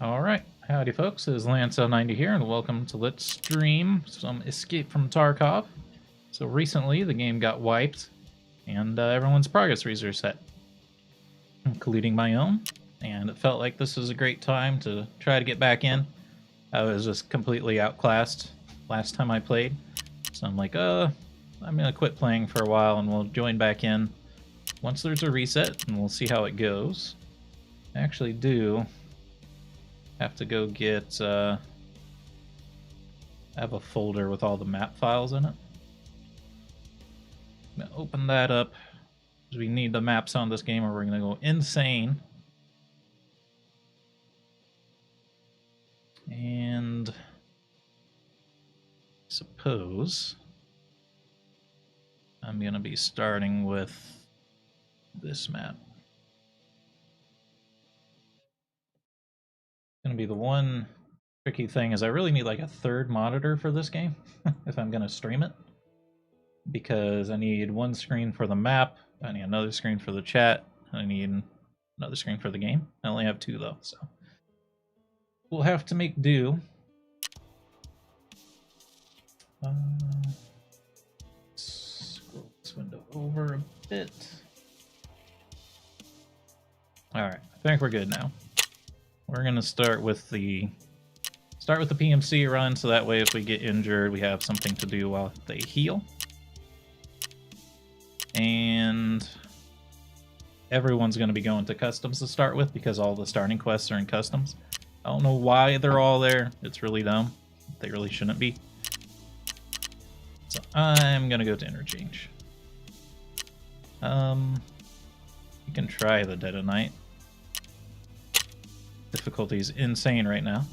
Alright, howdy folks, it is Lance90 here, and welcome to Let's Stream some Escape from Tarkov. So recently, the game got wiped, and everyone's progress trees are set, including my own, and it felt like this was a great time to try to get back in. I was just completely outclassed last time I played, so I'm like, I'm gonna quit playing for a while, and we'll join back in once there's a reset, and we'll see how it goes. I actually do have to go get, I have a folder with all the map files in it. I'm gonna open that up, because we need the maps on this game or we're gonna go insane. And I suppose I'm gonna be starting with this map. Gonna be the one tricky thing is I really need like a third monitor for this game if I'm gonna stream it, because I need one screen for the map, I need another screen for the chat, I need another screen for the game. I only have two though, so we'll have to make do. Scroll this window over a bit. Alright, I think we're good now. We're gonna start with the PMC run, so that way if we get injured, we have something to do while they heal. And everyone's gonna be going to customs to start with, because all the starting quests are in customs. I don't know why they're all there. It's really dumb. They really shouldn't be. So I'm gonna go to interchange. You can try the Dead of Night. Difficulty is insane right now.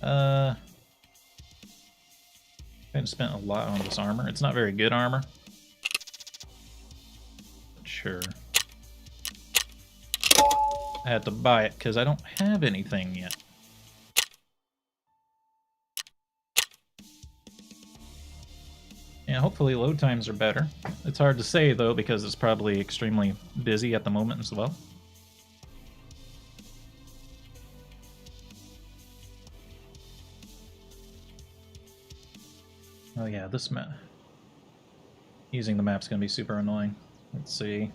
I spent a lot on this armor. It's not very good armor. But sure. I had to buy it because I don't have anything yet. Yeah, hopefully load times are better. It's hard to say, though, because it's probably extremely busy at the moment as well. Oh yeah, this map... using the map's gonna be super annoying. Let's see.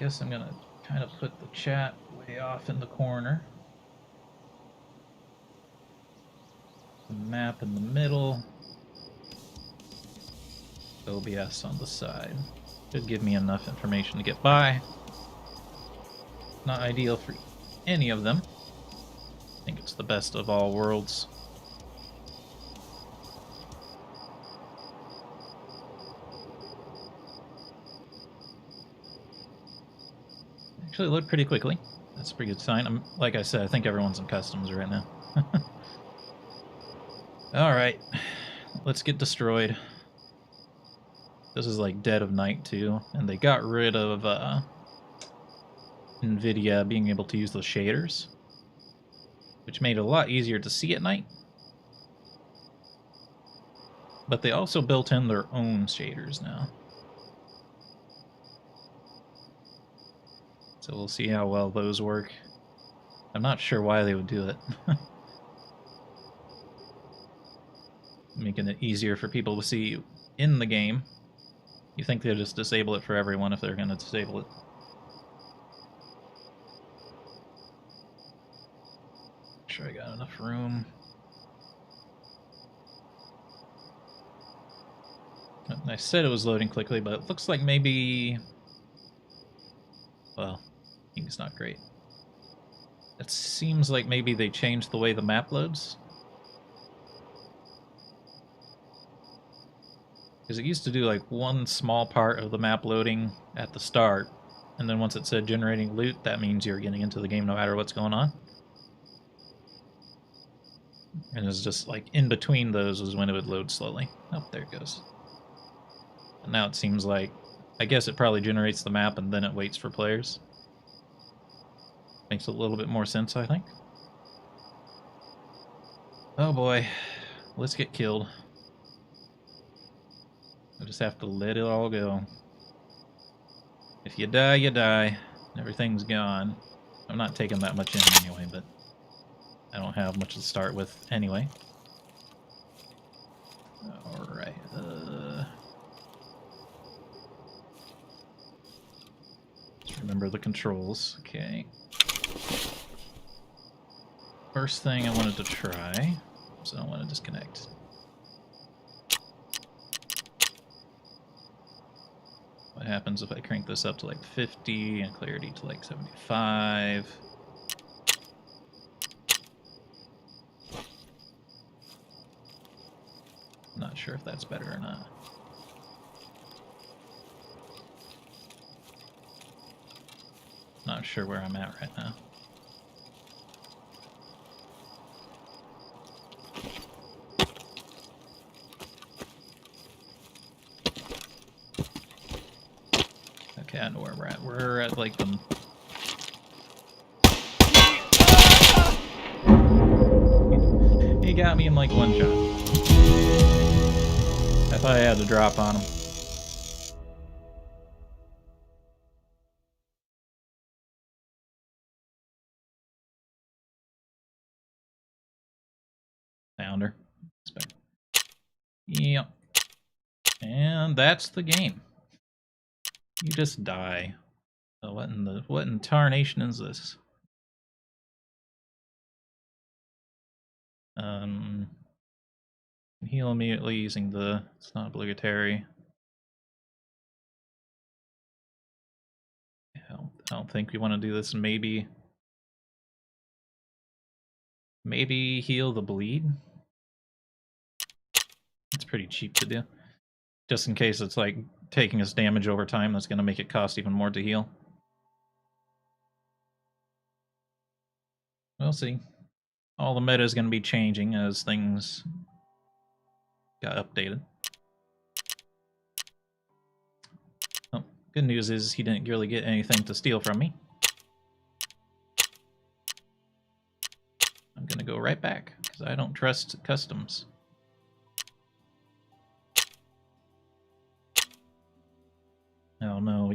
Guess I'm gonna kind of put the chat way off in the corner. The map in the middle. OBS on the side. Should give me enough information to get by. Not ideal for any of them. I think it's the best of all worlds. Actually load pretty quickly. That's a pretty good sign. Like I said, I think everyone's in customs right now. Alright. Let's get destroyed. This is like Dead of Night too, and they got rid of NVIDIA being able to use the shaders, which made it a lot easier to see at night. But they also built in their own shaders now. So we'll see how well those work. I'm not sure why they would do it. Making it easier for people to see you in the game. You think they'll just disable it for everyone if they're going to disable it. Make sure I got enough room. I said it was loading quickly, but it looks like maybe... well, I think it's not great. It seems like maybe they changed the way the map loads. Because it used to do like one small part of the map loading at the start, and then once it said generating loot, that means you're getting into the game no matter what's going on. And it's just like in between those was when it would load slowly. Oh, there it goes. And now it seems like, I guess it probably generates the map and then it waits for players. Makes a little bit more sense, I think. Oh boy, let's get killed. I just have to let it all go. If you die, you die. Everything's gone. I'm not taking that much in anyway, but I don't have much to start with anyway. Alright, let's remember the controls. Okay. First thing I wanted to try, so I want to disconnect. What happens if I crank this up to like 50 and clarity to like 75? Not sure if that's better or not. Not sure where I'm at right now. Okay, I know where we're at. We're at like the... He got me in like one shot. I thought I had to drop on him. Founder. Yep. And that's the game. You just die. So what in tarnation is this? Heal immediately using the... It's not obligatory. I don't think we want to do this. Maybe heal the bleed. It's pretty cheap to do. Just in case it's like taking us damage over time, that's going to make it cost even more to heal. We'll see. All the meta is going to be changing as things got updated. Oh, good news is he didn't really get anything to steal from me. I'm going to go right back, because I don't trust customs. Oh no, we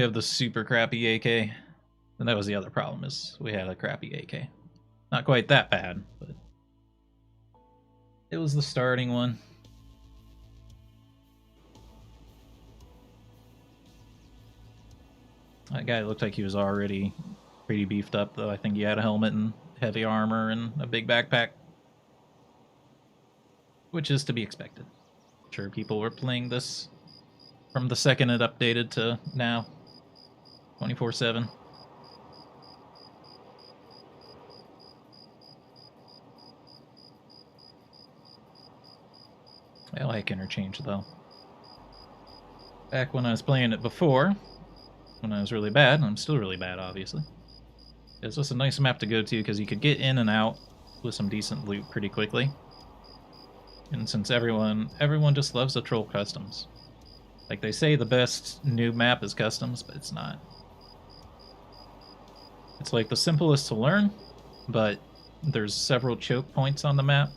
have the super crappy AK. And that was the other problem, is we had a crappy AK. Not quite that bad, but it was the starting one. That guy looked like he was already pretty beefed up, though. I think he had a helmet and heavy armor and a big backpack. Which is to be expected. I'm sure people were playing this from the second it updated to now. 24/7. I like interchange, though. Back when I was playing it before, when I was really bad, and I'm still really bad, obviously, it's just a nice map to go to, because you could get in and out with some decent loot pretty quickly. And since everyone just loves to troll customs. Like, they say the best noob map is customs, but it's not. It's like the simplest to learn, but there's several choke points on the map,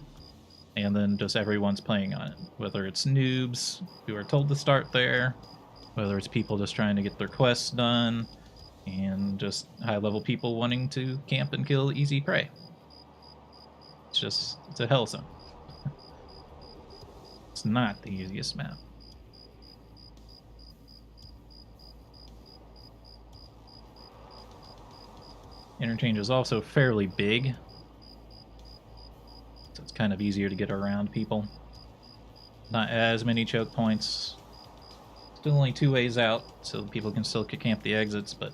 and then just everyone's playing on it. Whether it's noobs who are told to start there, whether it's people just trying to get their quests done, and just high-level people wanting to camp and kill easy prey. It's a hell zone. It's not the easiest map. Interchange is also fairly big, so it's kind of easier to get around people. Not as many choke points. Still only 2 ways out, so people can still camp the exits, but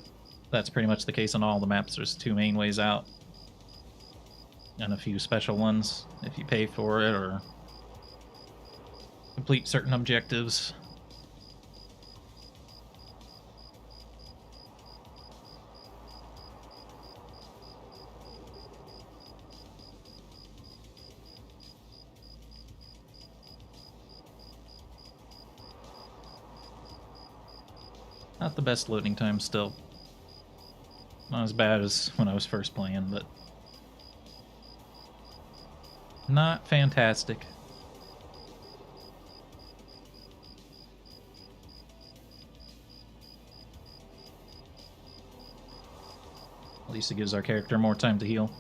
that's pretty much the case on all the maps. There's 2 main ways out, and a few special ones if you pay for it or complete certain objectives. Not the best loading time still. Not as bad as when I was first playing, but not fantastic. At least it gives our character more time to heal.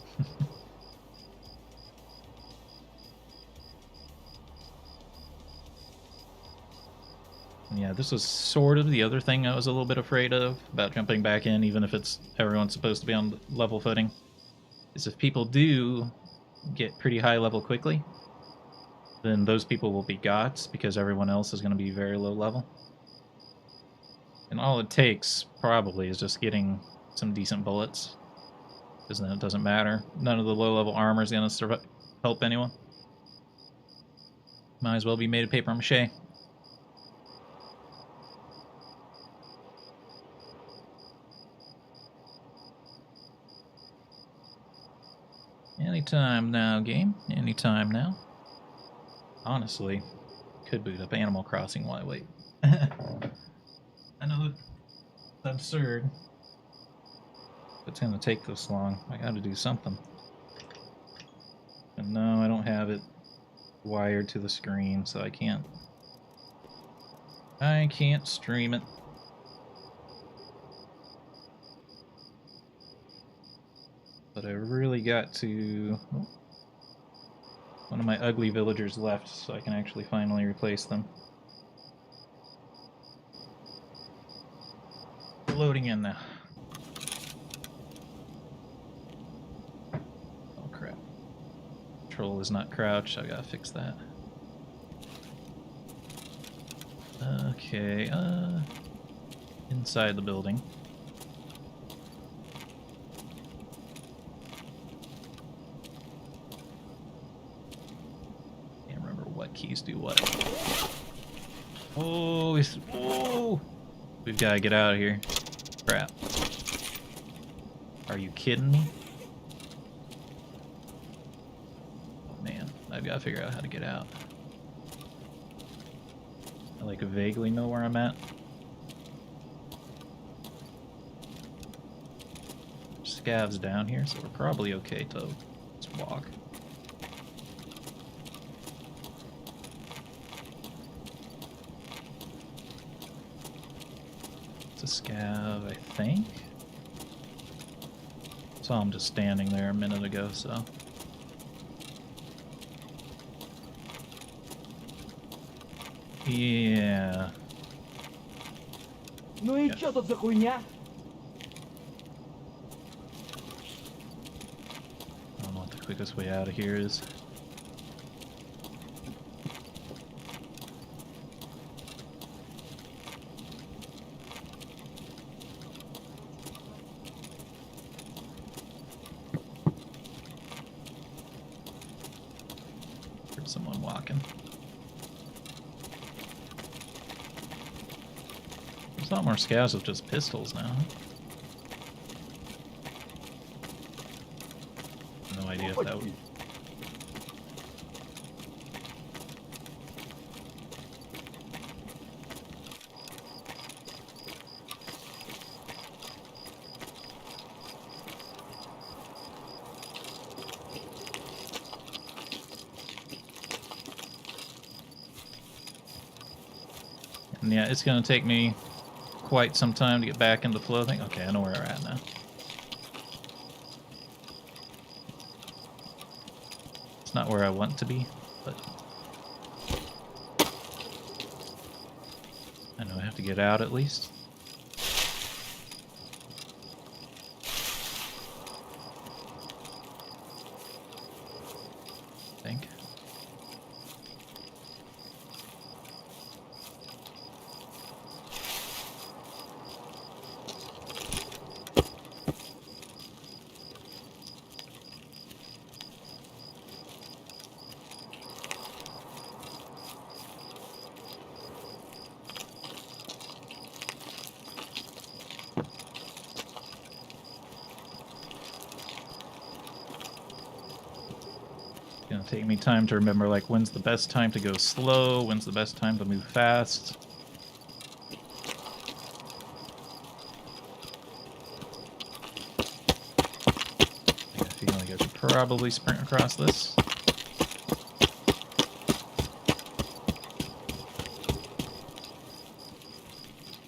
Yeah, this was sort of the other thing I was a little bit afraid of about jumping back in, even if it's everyone's supposed to be on level footing, is if people do get pretty high level quickly, then those people will be gots because everyone else is going to be very low level. And all it takes, probably, is just getting some decent bullets, because then it doesn't matter. None of the low-level armor is going to help anyone. Might as well be made of paper mache. Anytime now, game. Anytime now. Honestly, could boot up Animal Crossing while I wait. I know that's absurd. It's gonna take this long. I gotta do something. And no, I don't have it wired to the screen, so I can't stream it. But I really got to... Oh, one of my ugly villagers left, so I can actually finally replace them. Loading in now. Oh crap. Control is not crouched, I gotta fix that. Okay, inside the building. Can't remember what keys do what. Oh, we've got to get out of here. Crap. Are you kidding me? Oh man, I've got to figure out how to get out. I like vaguely know where I'm at. Scavs down here, so we're probably okay to just walk. It's a scav, I think. Saw him just standing there a minute ago, so. Yeah. Ну и чё тут за хуйня? I don't know what the quickest way out of here is. Heard someone walking. There's a lot more scavs with just pistols now. No idea if that would... And yeah, it's gonna take me quite some time to get back into flow. Okay, I know where we're at now. It's not where I want to be, but I know I have to get out at least. I think. Gonna take me time to remember, like, when's the best time to go slow, when's the best time to move fast. I feel like I should probably sprint across this.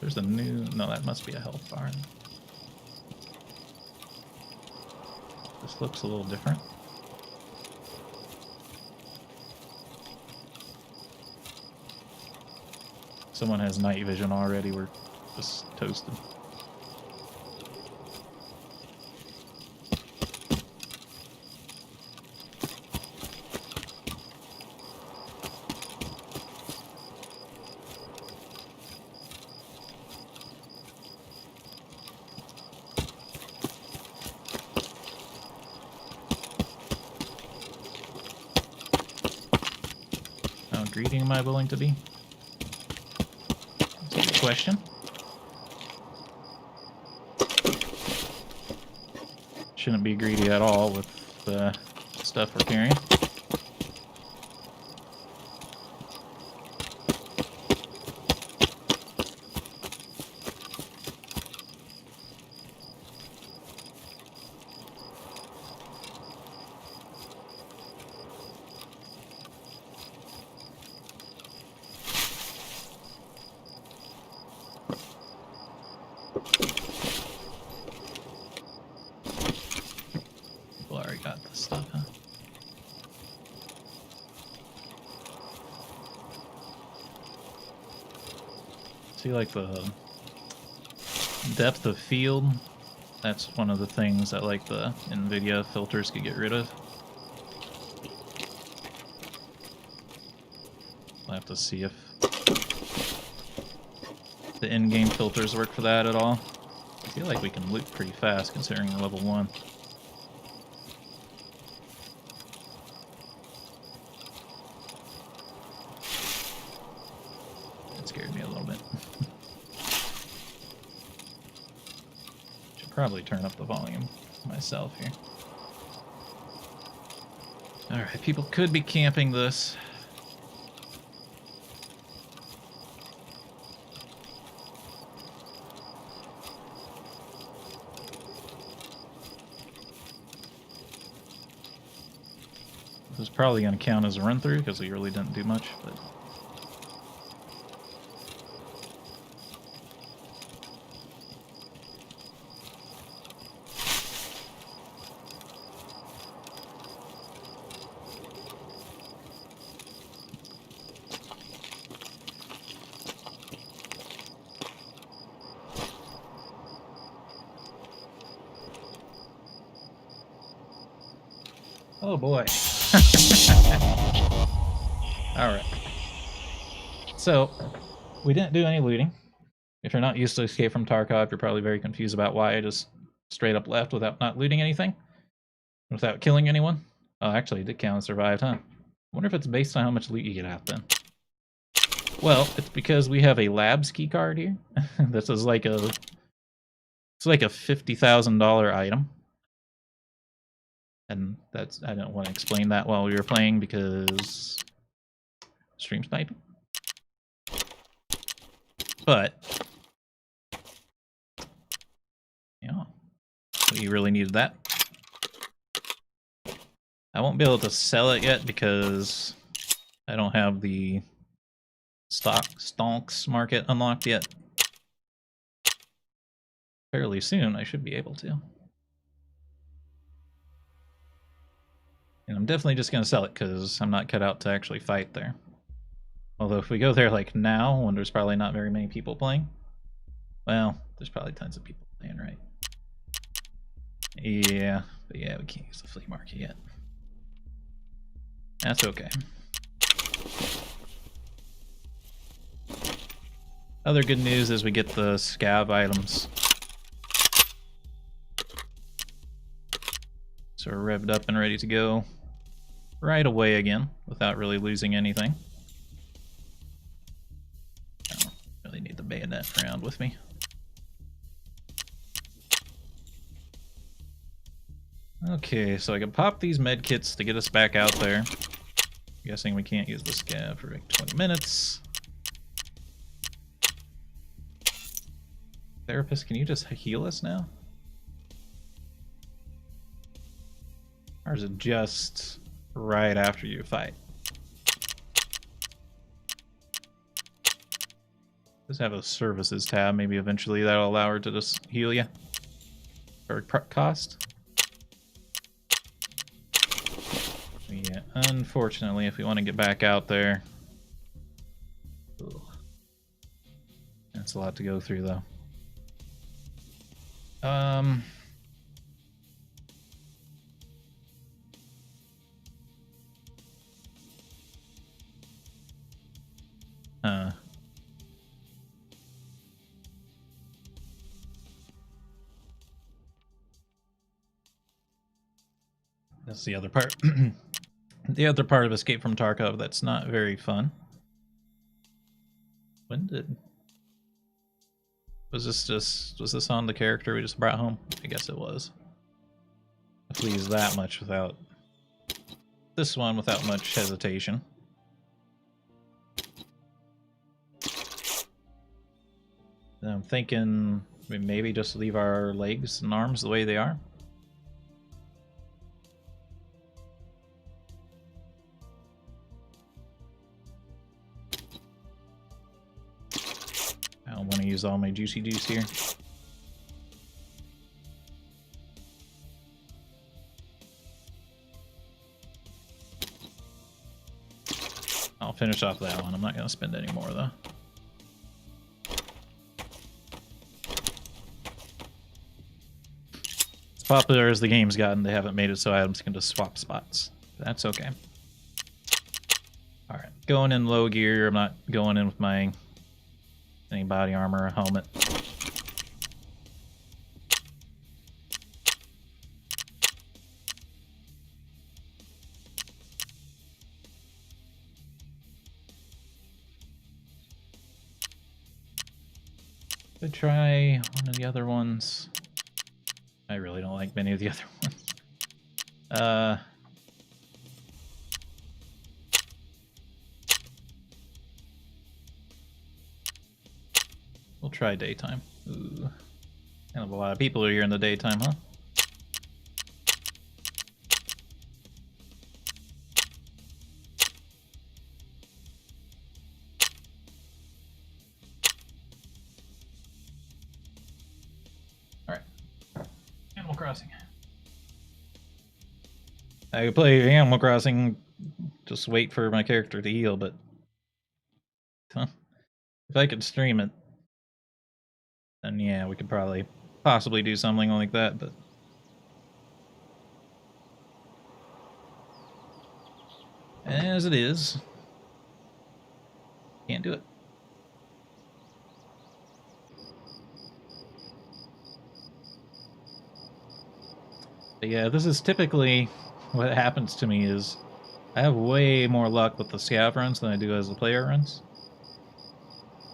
There's a new... no, that must be a health bar. This looks a little different. Someone has night vision already. We're just toasted. How greedy am I willing to be? That's a good question. Shouldn't be greedy at all with the stuff we're carrying. People already got this stuff, huh? See, like the depth of field, that's one of the things that like the NVIDIA filters could get rid of. I'll have to see if the in-game filters work for that at all. I feel like we can loot pretty fast considering we're level 1. That scared me a little bit. Should probably turn up the volume myself here. Alright, people could be camping this. This is probably going to count as a run-through because we really didn't do much, but... Oh boy. Alright. So, we didn't do any looting. If you're not used to Escape from Tarkov, you're probably very confused about why I just straight up left without not looting anything. Without killing anyone. Oh, actually, it did count as survived, huh? I wonder if it's based on how much loot you get out then. Well, it's because we have a labs key card here. This is like a... It's like a $50,000 item. And that's... I don't want to explain that while we were playing because... Stream sniping. But... Yeah. We really needed that. I won't be able to sell it yet because I don't have the stonks market unlocked yet. Fairly soon, I should be able to. And I'm definitely just going to sell it because I'm not cut out to actually fight there. Although if we go there like now, when there's probably not very many people playing, well, there's probably tons of people playing, right? Yeah, but yeah, we can't use the flea market yet. That's okay. Other good news is we get the scav items. So we're revved up and ready to go right away again without really losing anything. I don't really need the bayonet round with me. Okay, so I can pop these med kits to get us back out there. I'm guessing we can't use the scav for like 20 minutes. Therapist, can you just heal us now? Or is it just right after you fight? Just have a services tab. Maybe eventually that'll allow her to just heal you. Or cost. Yeah, unfortunately, if we want to get back out there... Ugh. That's a lot to go through, though. That's the other part. The other part of Escape from Tarkov that's not very fun. When did... Was this on the character we just brought home? I guess it was. If we use that much without... This one without much hesitation. And I'm thinking maybe just leave our legs and arms the way they are. I don't want to use all my juicy juice here. I'll finish off that one. I'm not going to spend any more, though. As popular as the game's gotten, they haven't made it so items can just swap spots. That's okay. Alright, going in low gear. I'm not going in with my any body armor or helmet. Could try one of the other ones. I really don't like many of the other ones. We'll try daytime. Ooh. Kind of a lot of people are here in the daytime, huh? Alright. Animal Crossing. I could play Animal Crossing, just wait for my character to heal, but... Huh. If I could stream it, then yeah, we could probably possibly do something like that, but... As it is, can't do it. But yeah, this is typically what happens to me is I have way more luck with the scav runs than I do as the player runs.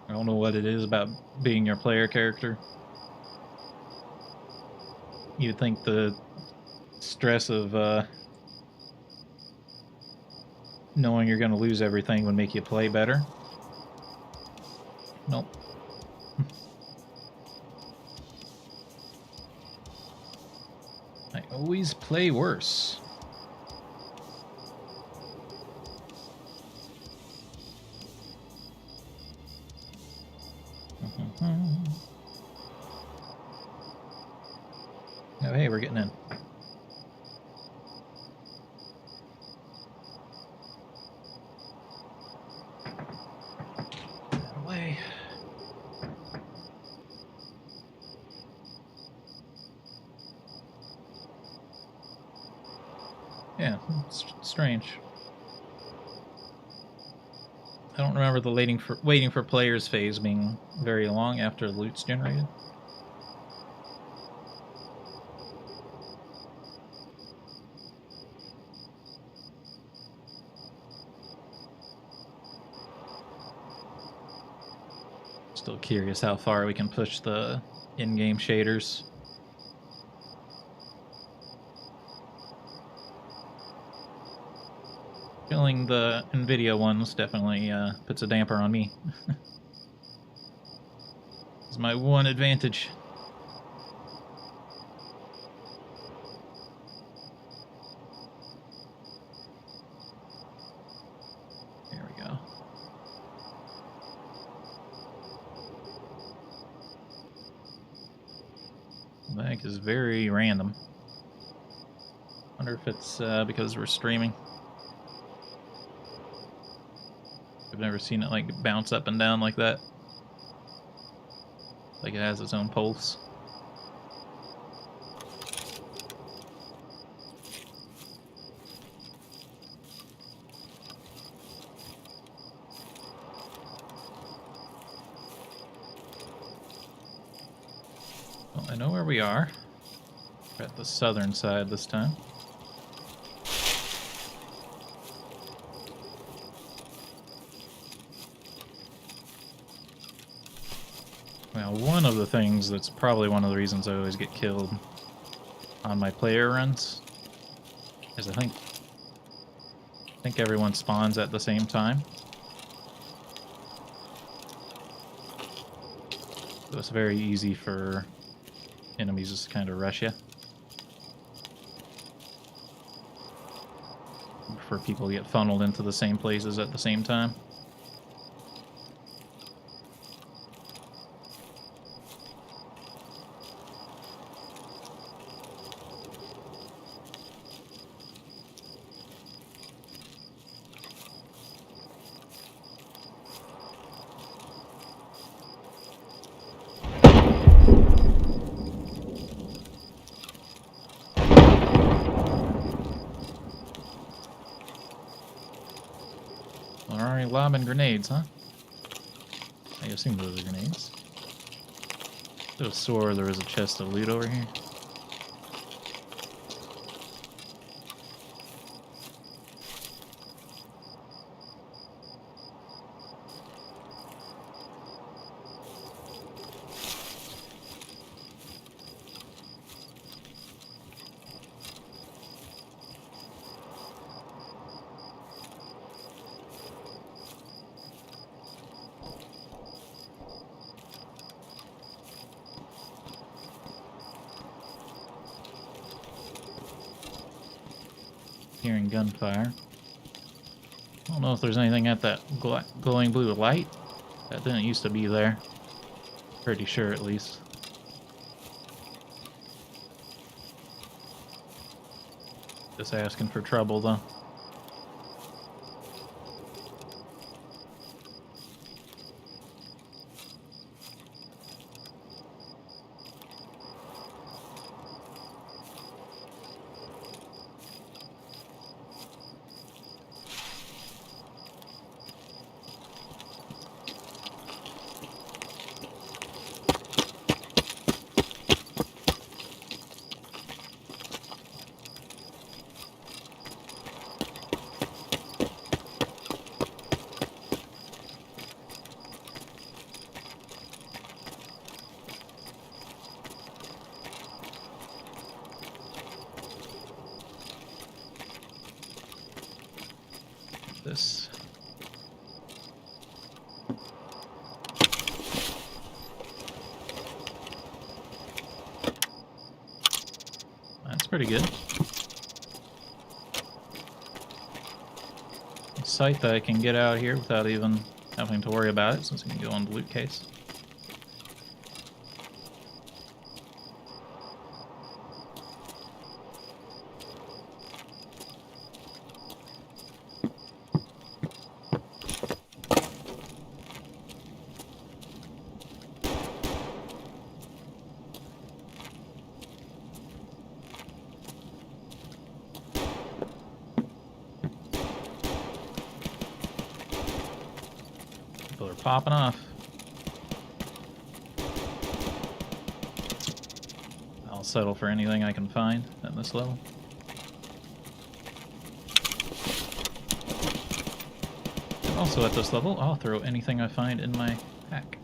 I don't know what it is about being your player character. You'd think the stress of knowing you're going to lose everything would make you play better. Nope. I always play worse. Oh, hey, we're getting in. Away. Yeah, it's strange. I don't remember the waiting for players phase being very long after the loot's generated. Still curious how far we can push the in-game shaders. Killing the NVIDIA ones definitely puts a damper on me. It's my one advantage. There we go. The lag is very random. Wonder if it's because we're streaming. I've never seen it like bounce up and down like that. Like it has its own pulse. Well, I know where we are. We're at the southern side this time. Now, one of the things that's probably one of the reasons I always get killed on my player runs is I think everyone spawns at the same time. So it's very easy for enemies just to kind of rush you. For people to get funneled into the same places at the same time. Lobbing grenades, huh? I assume those are grenades. Could have swore there was a chest of loot over here. Hearing gunfire. I don't know if there's anything at that glowing blue light. That didn't used to be there. Pretty sure, at least. Just asking for trouble, though. This. That's pretty good. A sight that I can get out here without even having to worry about it, since I can go on the loot case. People are popping off. I'll settle for anything I can find at this level. Also at this level, I'll throw anything I find in my pack.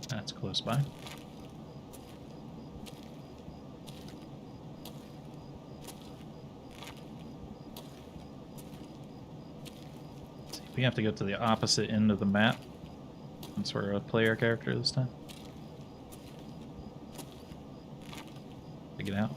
That's close by. We have to go to the opposite end of the map. Since we're a player character this time. To get out.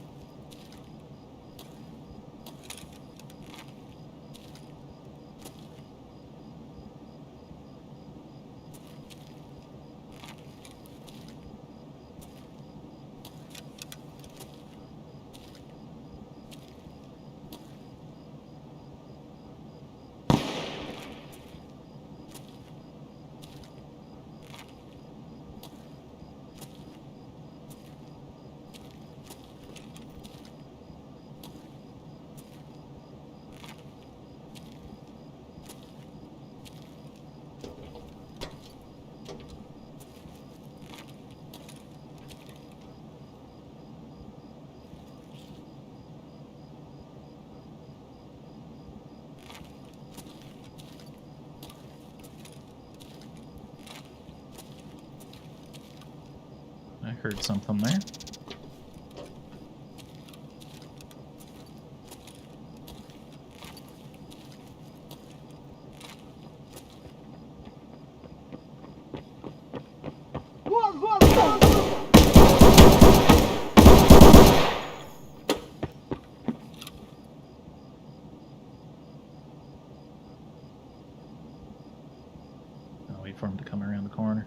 I heard something there. I'll wait for him to come around the corner.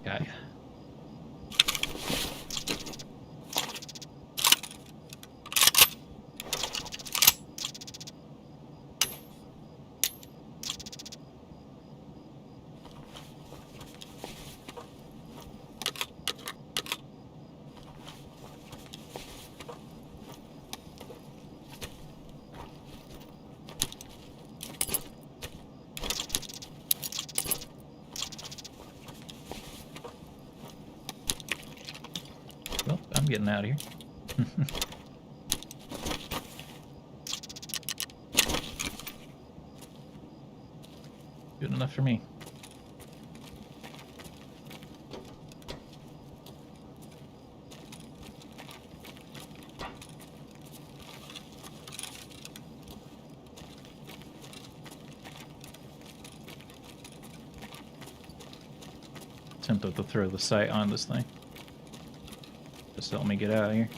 Got ya. Well, I'm getting out of here. Good enough for me. Tempted to throw the sight on this thing. Just help me get out of here.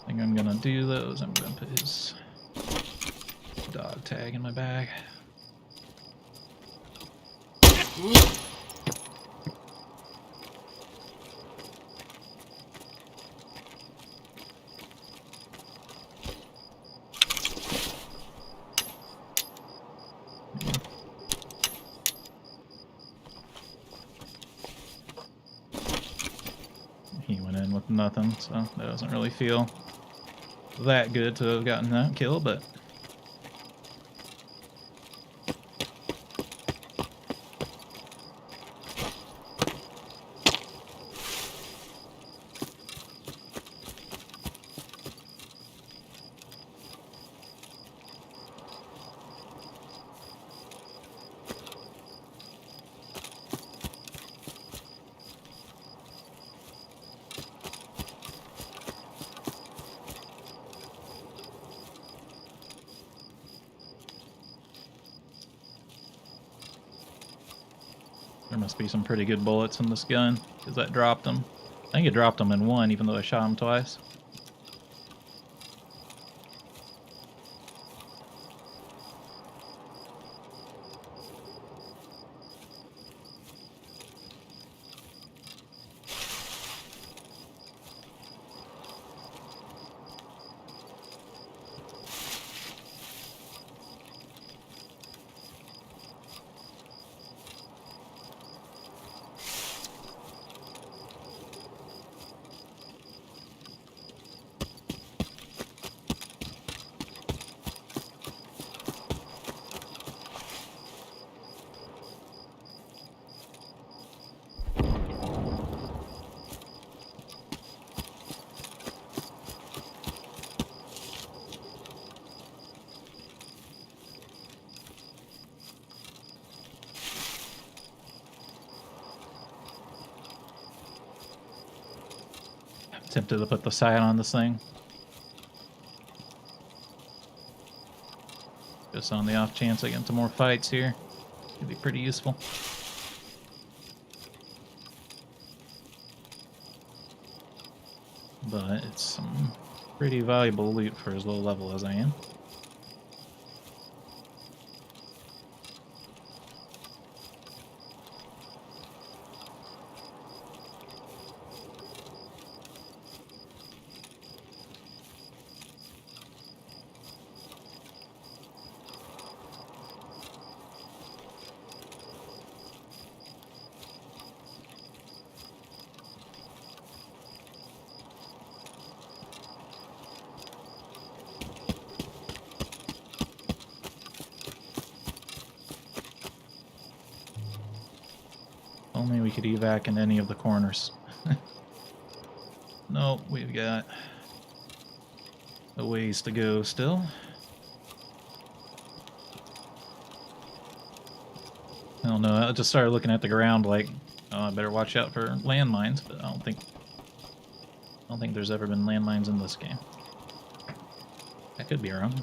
I think I'm gonna do those. I'm gonna put his dog tag in my bag. He went in with nothing, so that doesn't really feel that good to have gotten that kill, but there must be some pretty good bullets in this gun, because that dropped them. I think it dropped them in one, even though I shot him twice. Tempted to put the sight on this thing. Just on the off chance I get into more fights here. Could be pretty useful. But it's some pretty valuable loot for as low level as I am. Only we could evac in any of the corners. Nope, we've got a ways to go still. I don't know, I just started looking at the ground like, oh, I better watch out for landmines, but I don't think there's ever been landmines in this game. I could be wrong.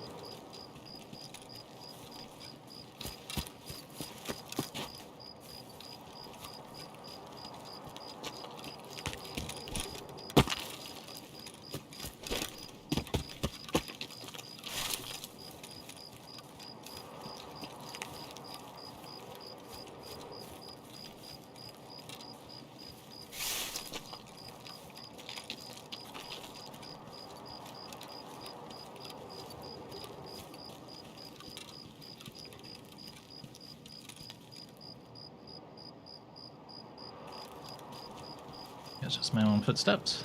It's just my own footsteps.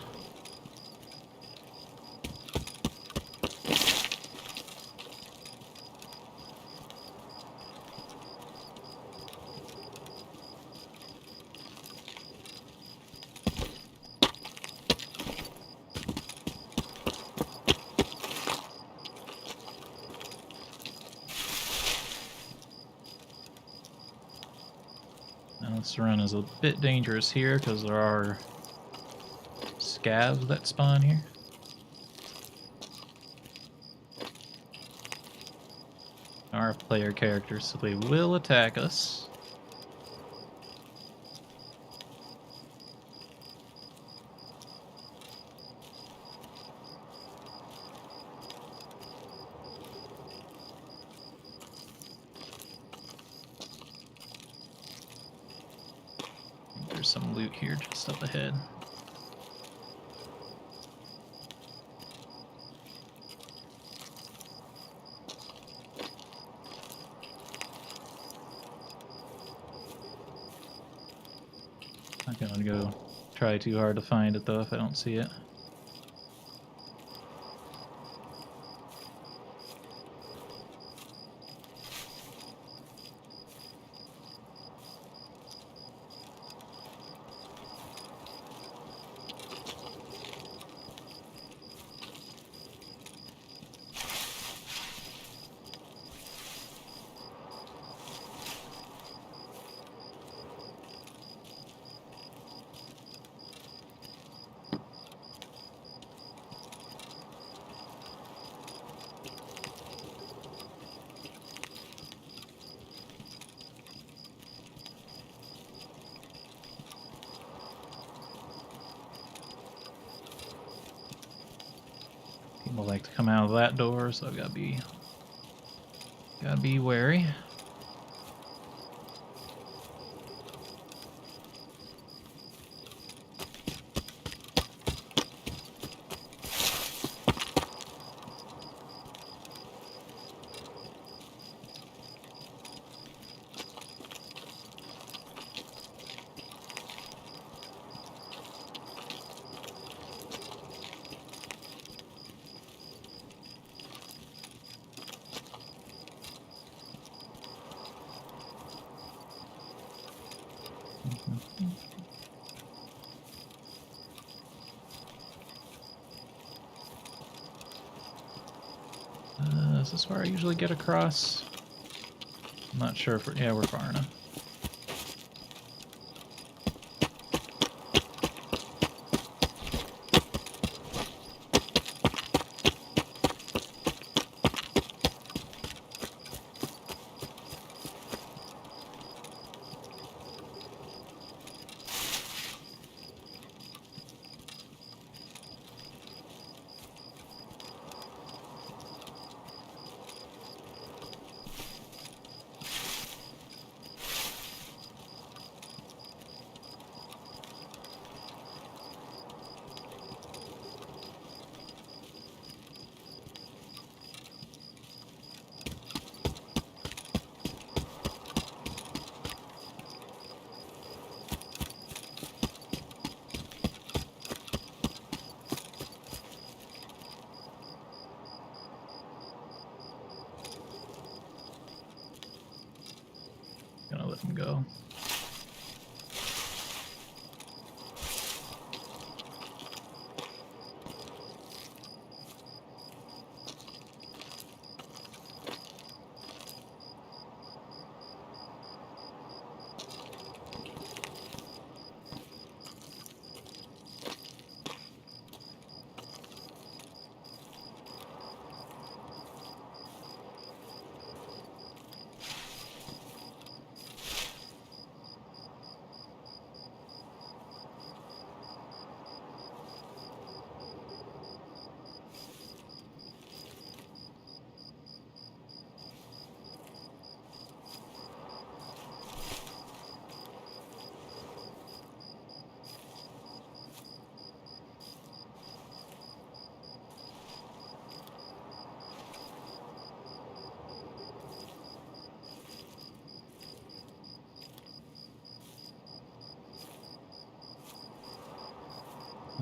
Now this run is a bit dangerous here because there are Scavs that spawn here. Our player characters, so they will attack us. I think there's some loot here just up ahead. I'm gonna go try too hard to find it though if I don't see it. People like to come out of that door, so I've gotta be wary. Is this where I usually get across? I'm not sure if yeah, we're far enough.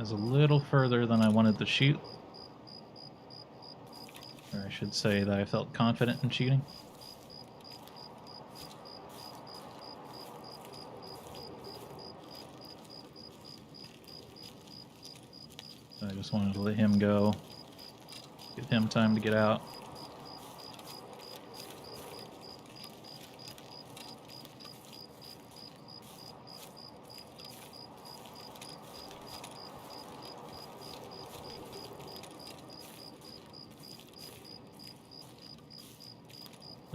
Is a little further than I wanted to shoot. Or I should say that I felt confident in shooting. So I just wanted to let him go. Give him time to get out.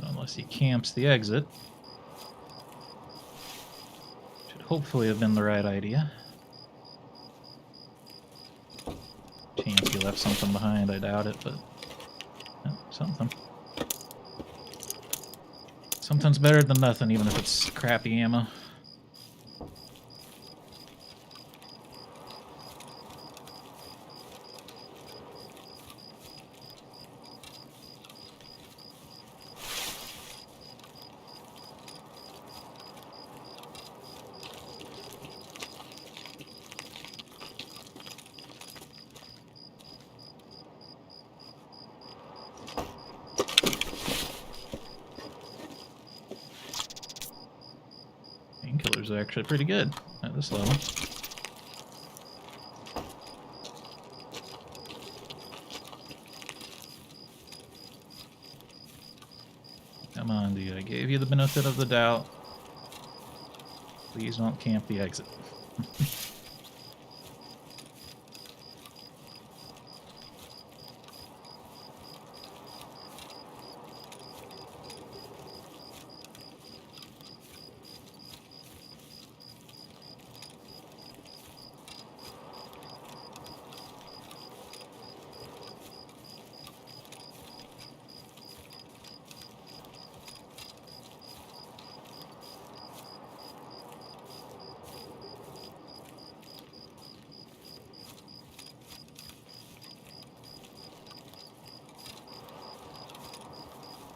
Unless he camps the exit. Should hopefully have been the right idea. Chance he left something behind, I doubt it, but oh, something. Something's better than nothing, even if it's crappy ammo. Painkillers are actually pretty good at this level. Come on, dude. I gave you the benefit of the doubt. Please don't camp the exit.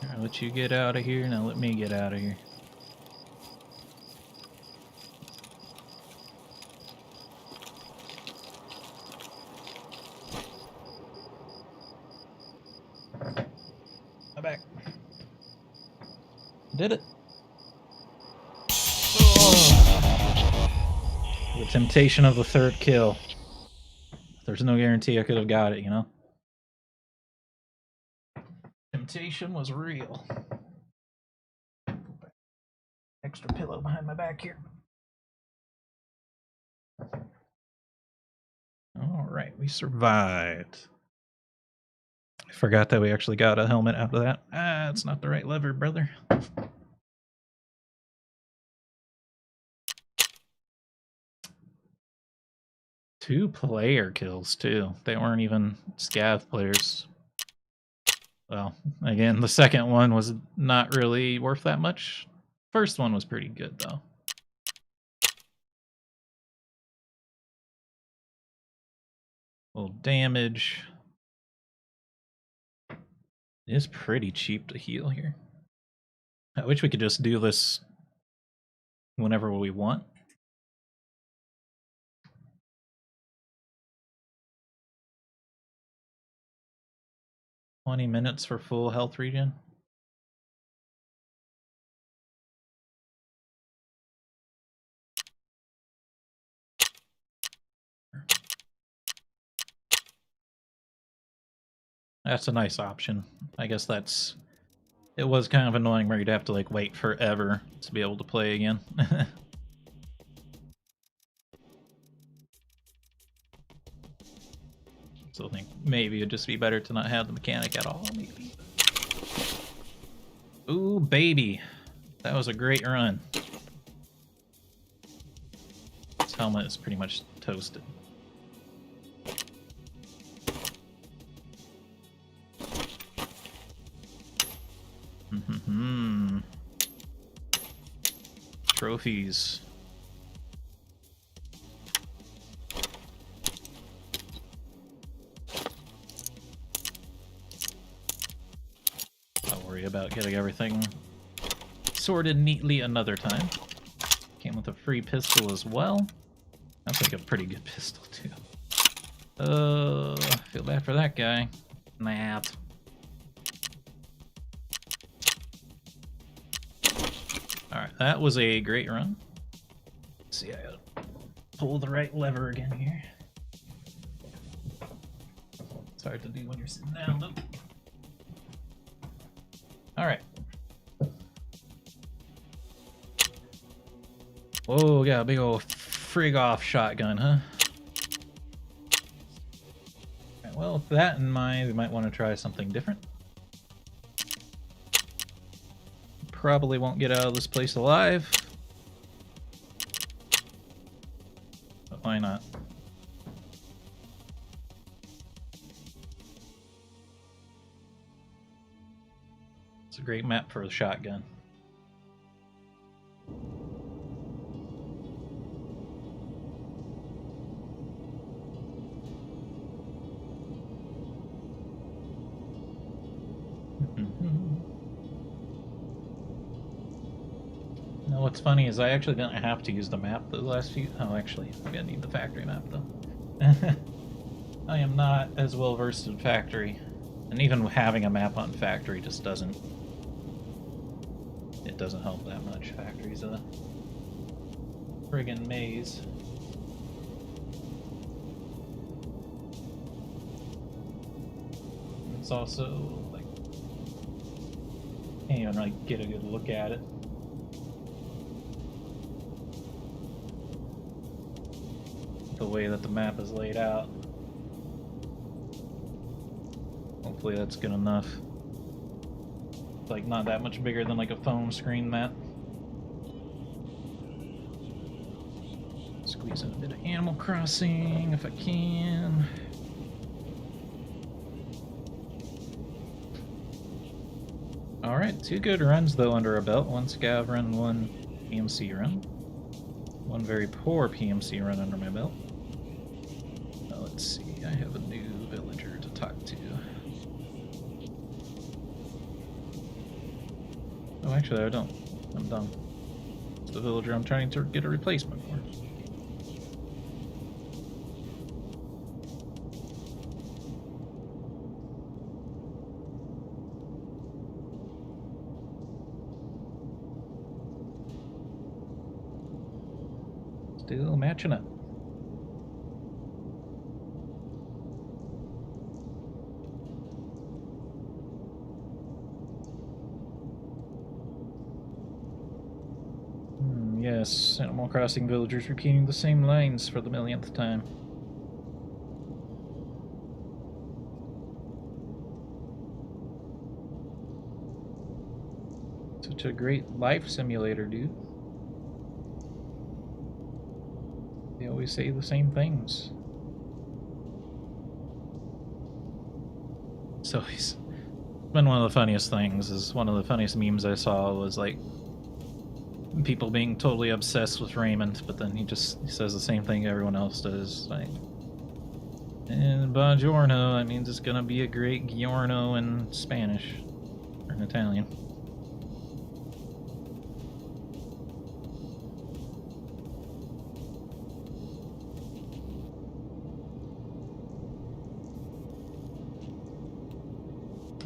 I'll let you get out of here, now let me get out of here. I'm back. Did it. Oh. The temptation of the third kill. There's no guarantee I could have got it, you know? Temptation was real. Extra pillow behind my back here. Alright, we survived. I forgot that we actually got a helmet after that. Ah, it's not the right lever, brother. Two player kills, too. They weren't even scav players. Well, again, the second one was not really worth that much. First one was pretty good, though. Little damage. It is pretty cheap to heal here. I wish we could just do this whenever we want. $20 minutes for full health regen. That's a nice option. I guess that's... It was kind of annoying where you'd have to, like, wait forever to be able to play again. So I think maybe it'd just be better to not have the mechanic at all, maybe. Ooh, baby. That was a great run. This helmet is pretty much toasted. Trophies. I'll worry about getting everything sorted neatly another time. Came with a free pistol as well. That's like a pretty good pistol too. I feel bad for that guy. Matt. Alright, that was a great run. Let's see, I gotta pull the right lever again here. It's hard to do when you're sitting down though. Alright. Whoa, got a big old frig off shotgun, huh? Right, well, with that in mind, we might want to try something different. Probably won't get out of this place alive. But why not? It's a great map for a shotgun. Now what's funny is I actually didn't have to use the map the last few... Oh, actually, I'm gonna need the factory map though. I am not as well versed in factory. And even having a map on factory just doesn't... It doesn't help that much. Factory's a friggin' maze. It's also, like, can't even really get a good look at it. The way that the map is laid out. Hopefully that's good enough. It's like not that much bigger than like a phone screen map. Squeeze in a bit of Animal Crossing if I can. Alright, 2 good runs though under our belt. 1 Scav run, 1 PMC run. 1 very poor PMC run under my belt. Now let's see, I have a new villager to talk to. Oh, actually I don't. I'm dumb. It's the villager I'm trying to get a replacement for. Still matching up. Yes, Animal Crossing villagers repeating the same lines for the millionth time. Such a great life simulator, dude. They always say the same things. So it's been one of the funniest things. Is one of the funniest memes I saw was like people being totally obsessed with Raymond, but then he says the same thing everyone else does. Like, and buongiorno, that means it's gonna be a great giorno in Spanish or in Italian.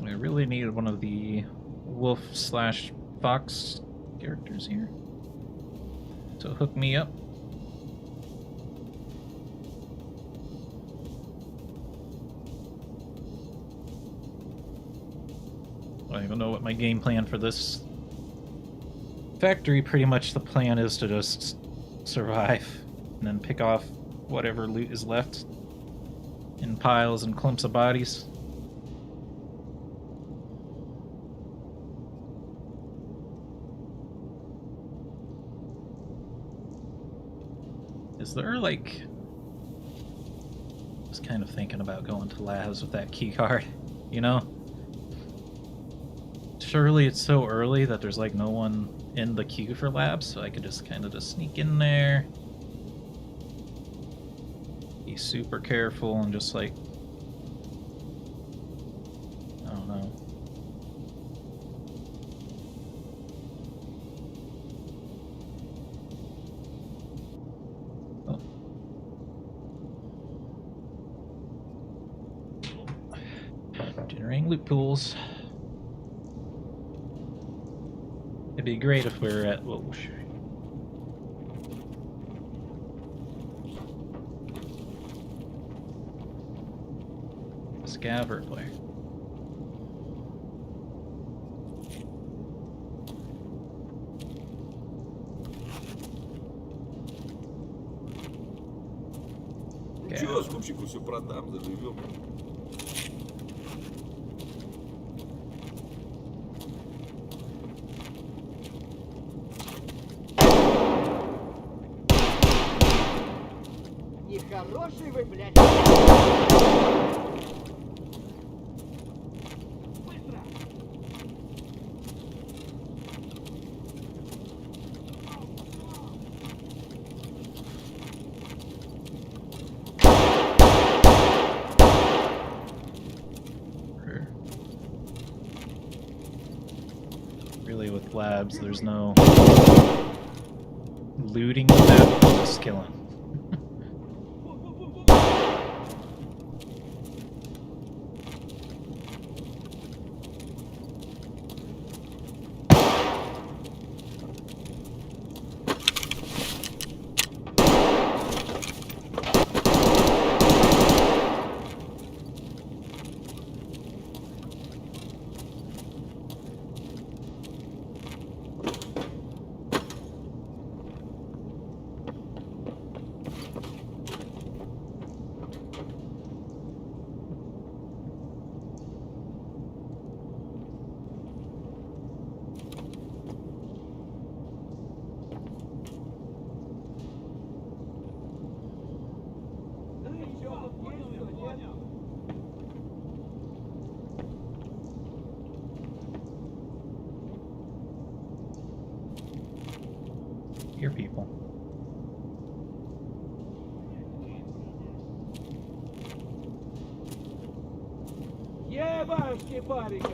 I really needed one of the wolf/fox characters here to hook me up. don't even know what my game plan for this factory. Pretty much the plan is to just survive and then pick off whatever loot is left in piles and clumps of bodies. Is there, like... I was kind of thinking about going to labs with that key card, you know? Surely it's so early that there's, like, no one in the queue for labs, so I could just kind of just sneak in there. Be super careful and just, like... I don't know. Generating loot pools. It'd be great if we were at... Whoa. Scav player. Ничего, скупщику все продам, заживем. Нехороший вы, блядь! Быстро! Really, with labs, there's no looting without just killing. Your people. Ебашки, парика!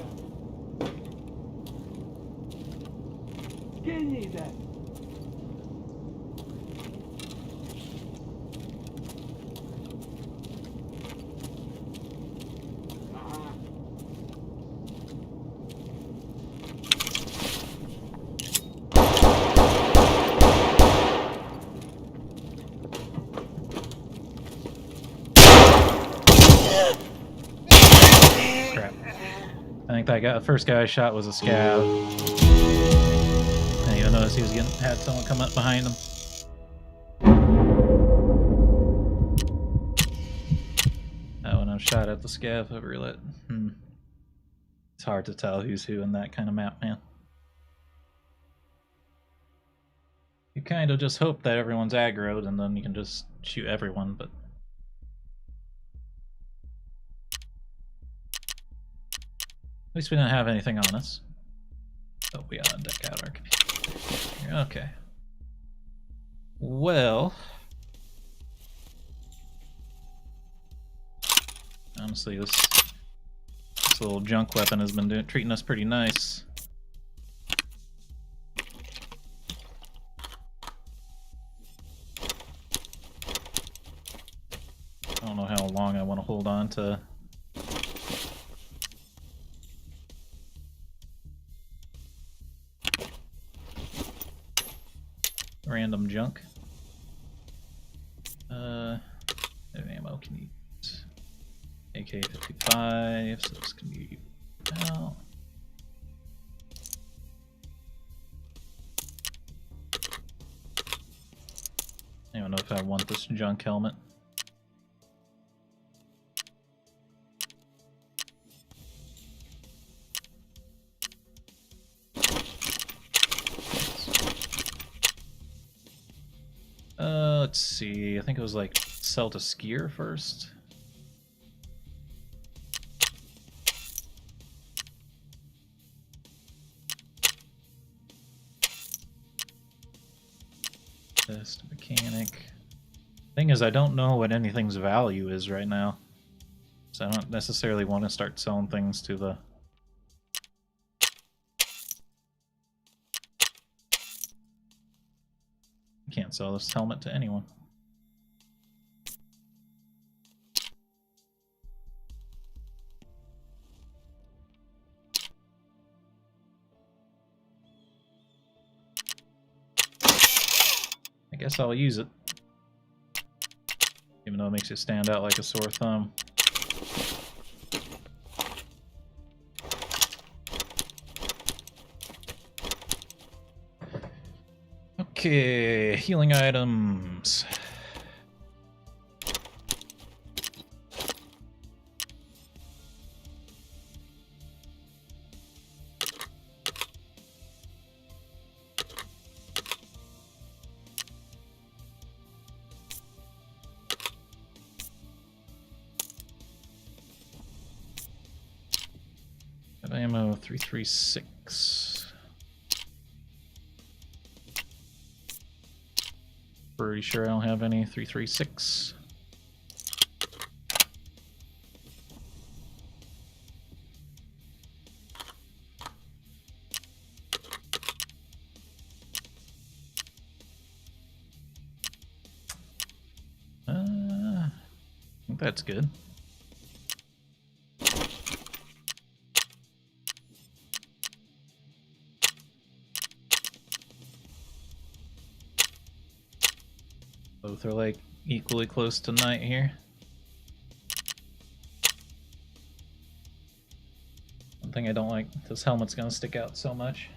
Гнида! Crap. I think that guy, the first guy I shot was a scav. I didn't even notice he was had someone come up behind him. Oh, and I shot at the scav over lit. It's hard to tell who's who in that kind of map, man. You kind of just hope that everyone's aggroed and then you can just shoot everyone, but... At least we didn't have anything on us. Oh, we gotta deck out our computer. Okay. Well... Honestly, this little junk weapon has been treating us pretty nice. I don't know how long I want to hold on to random junk. No ammo can eat. AK-55, so this can be out. I don't know if I want this junk helmet. Let's see. I think it was like sell to skier first. Best mechanic. Thing is, I don't know what anything's value is right now, so I don't necessarily want to start selling things to the. Can't sell this helmet to anyone. I guess I'll use it. Even though it makes you stand out like a sore thumb. Okay, healing items. Ammo 336. Pretty sure I don't have any 336. I think that's good. Both are like equally close to night here. One thing I don't like, this helmet's gonna stick out so much.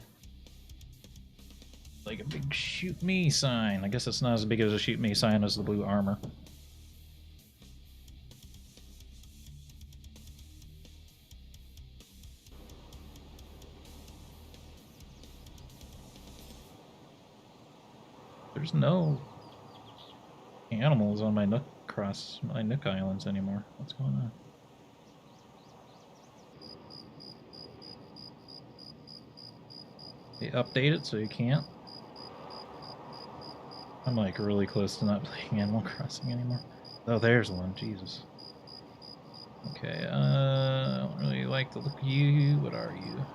Like a big shoot me sign. I guess it's not as big as a shoot me sign as the blue armor. There's no animals on my Nook Islands anymore. What's going on? They update it so you can't. I'm like really close to not playing Animal Crossing anymore. Oh, there's one. Jesus. Okay, I don't really like the look of you. What are you?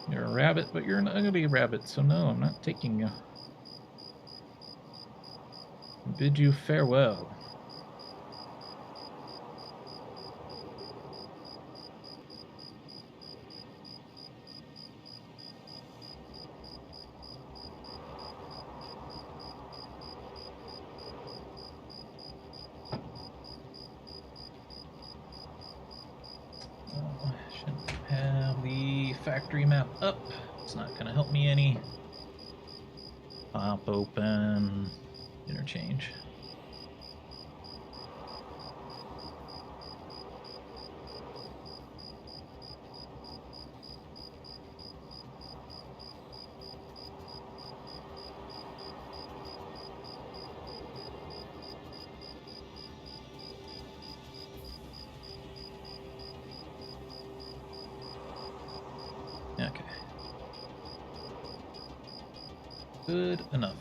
You're a rabbit, but you're an ugly rabbit, so no, I'm not taking you. Bid you farewell. Factory map up. It's not gonna help me any. Pop open. Interchange. Okay. Good enough.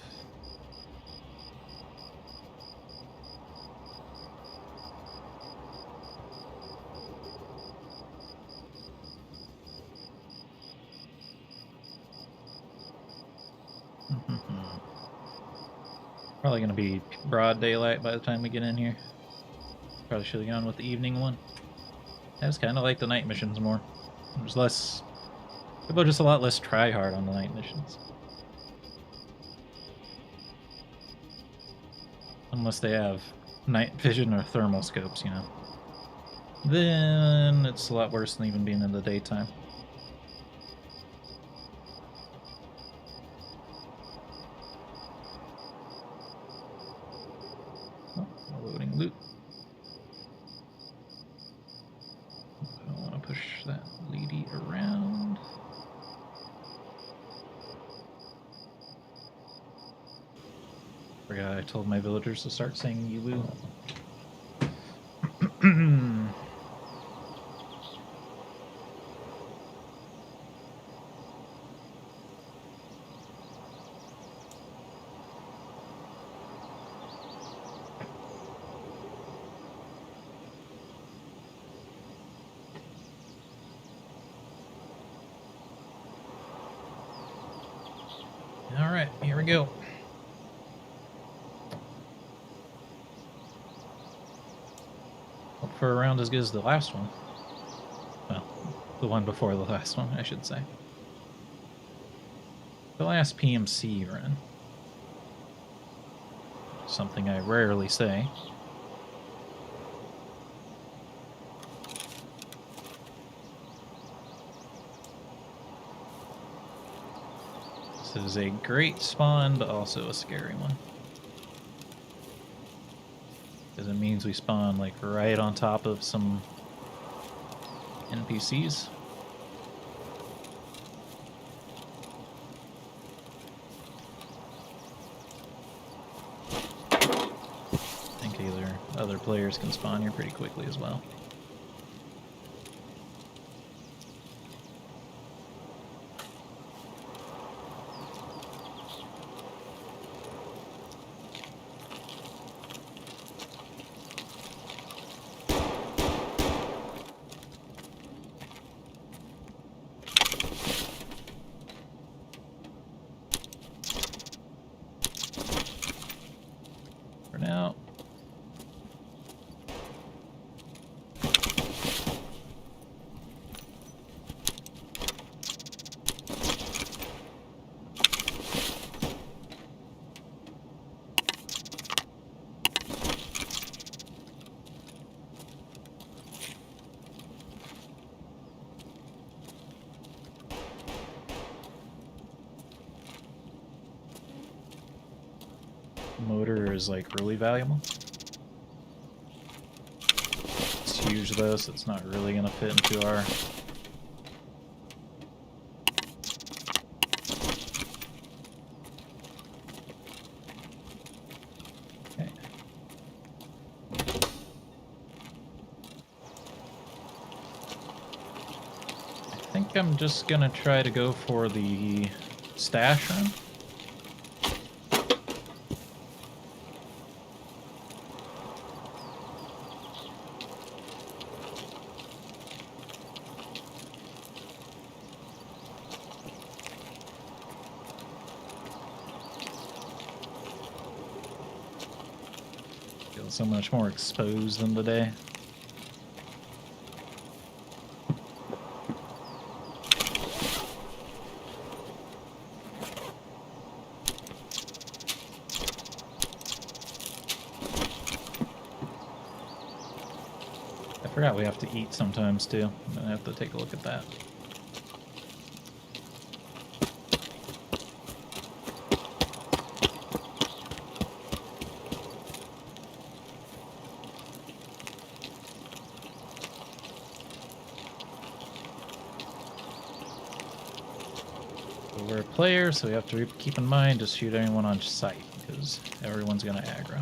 Probably gonna be broad daylight by the time we get in here. Probably should have gone with the evening one. I just kind of like the night missions more. There's less. People are just a lot less try hard on the night missions. Unless they have night vision or thermal scopes, you know. then it's a lot worse than even being in the daytime. Oh, loading loot. I don't want to push that lady around. Forgot I told my villagers to start saying Yulu. All right, here we go. Hope for a round as good as the last one. Well, the one before the last one, I should say. The last PMC run. Something I rarely say. This is a great spawn, but also a scary one. Because it means we spawn like right on top of some NPCs. I think other players can spawn here pretty quickly as well. Now, motor is like really valuable. It's huge though, so it's not really gonna fit into our okay. I think I'm just gonna try to go for the stash run. So much more exposed than today. I forgot we have to eat sometimes too. I'm gonna have to take a look at that. We're a player, so we have to keep in mind to shoot anyone on sight, because everyone's gonna aggro.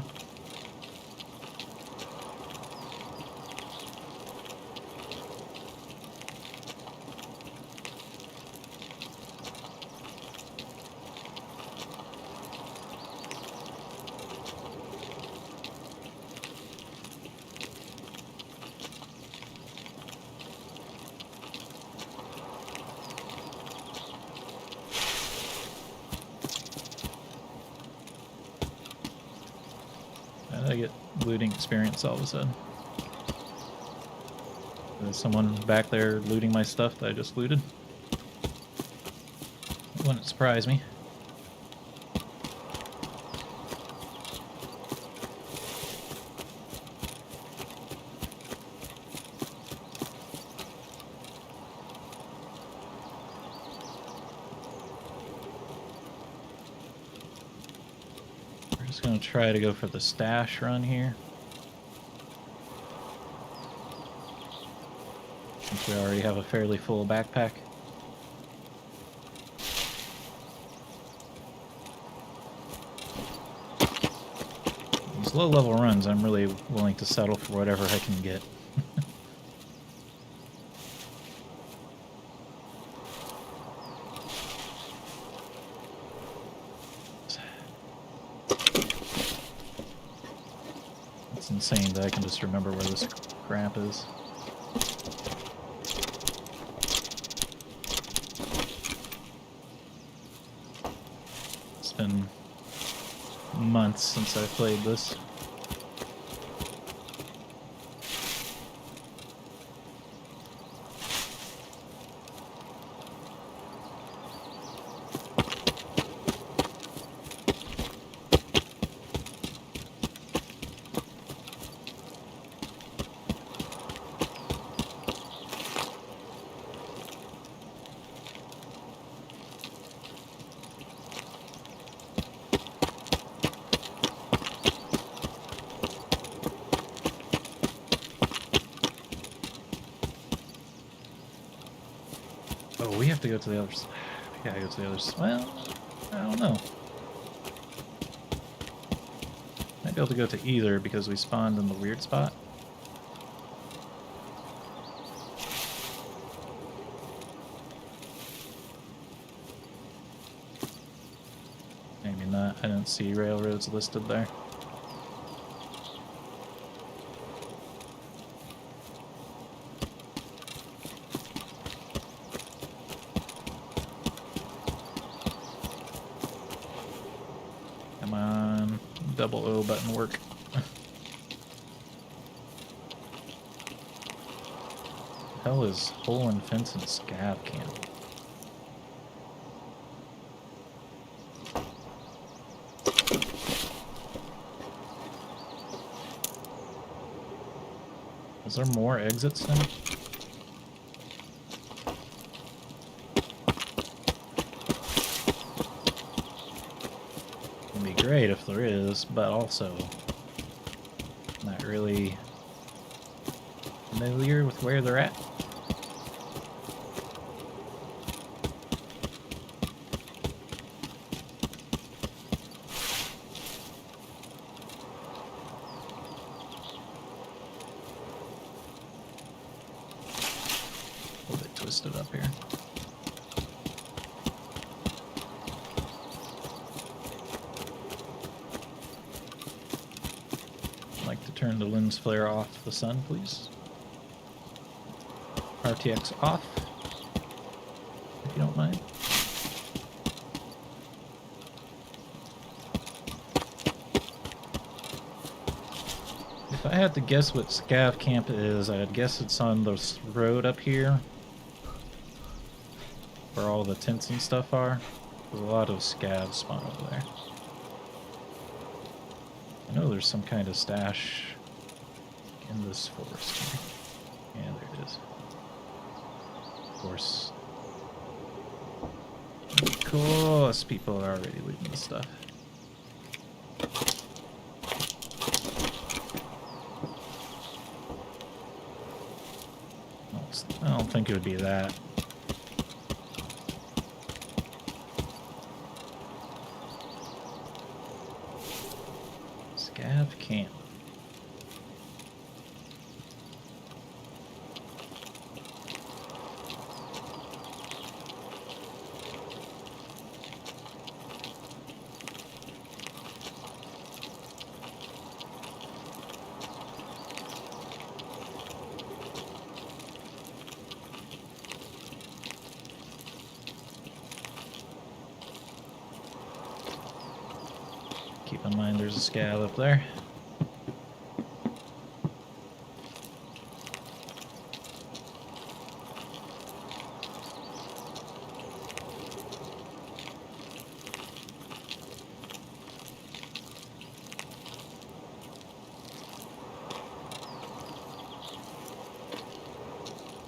I get looting experience all of a sudden. There's someone back there looting my stuff that I just looted. It wouldn't surprise me. Just gonna try to go for the stash run here. Since we already have a fairly full backpack. These low-level runs, I'm really willing to settle for whatever I can get. It's insane that I can just remember where this crap is. It's been months since I played this. Oh, we have to go to the other side. We gotta go to the other side. Well, I don't know. Might be able to go to either because we spawned in the weird spot. Maybe not. I don't see railroads listed there. Come on, double O button work. Hell is hole and fence and scav camp. Is there more exits now? It'd be great if there is, but also not really familiar with where they're at. A little bit twisted up here. I'd like to turn the lens flare off the sun, please. RTX off, if you don't mind. If I had to guess what scav camp is, I'd guess it's on this road up here where all the tents and stuff are. There's a lot of scavs spawn over there. I know there's some kind of stash in this forest here. Yeah, there it is. Of course. Of course, people are already looting this stuff. I don't think it would be that. Scav camp. Keep in mind there's a scav up there.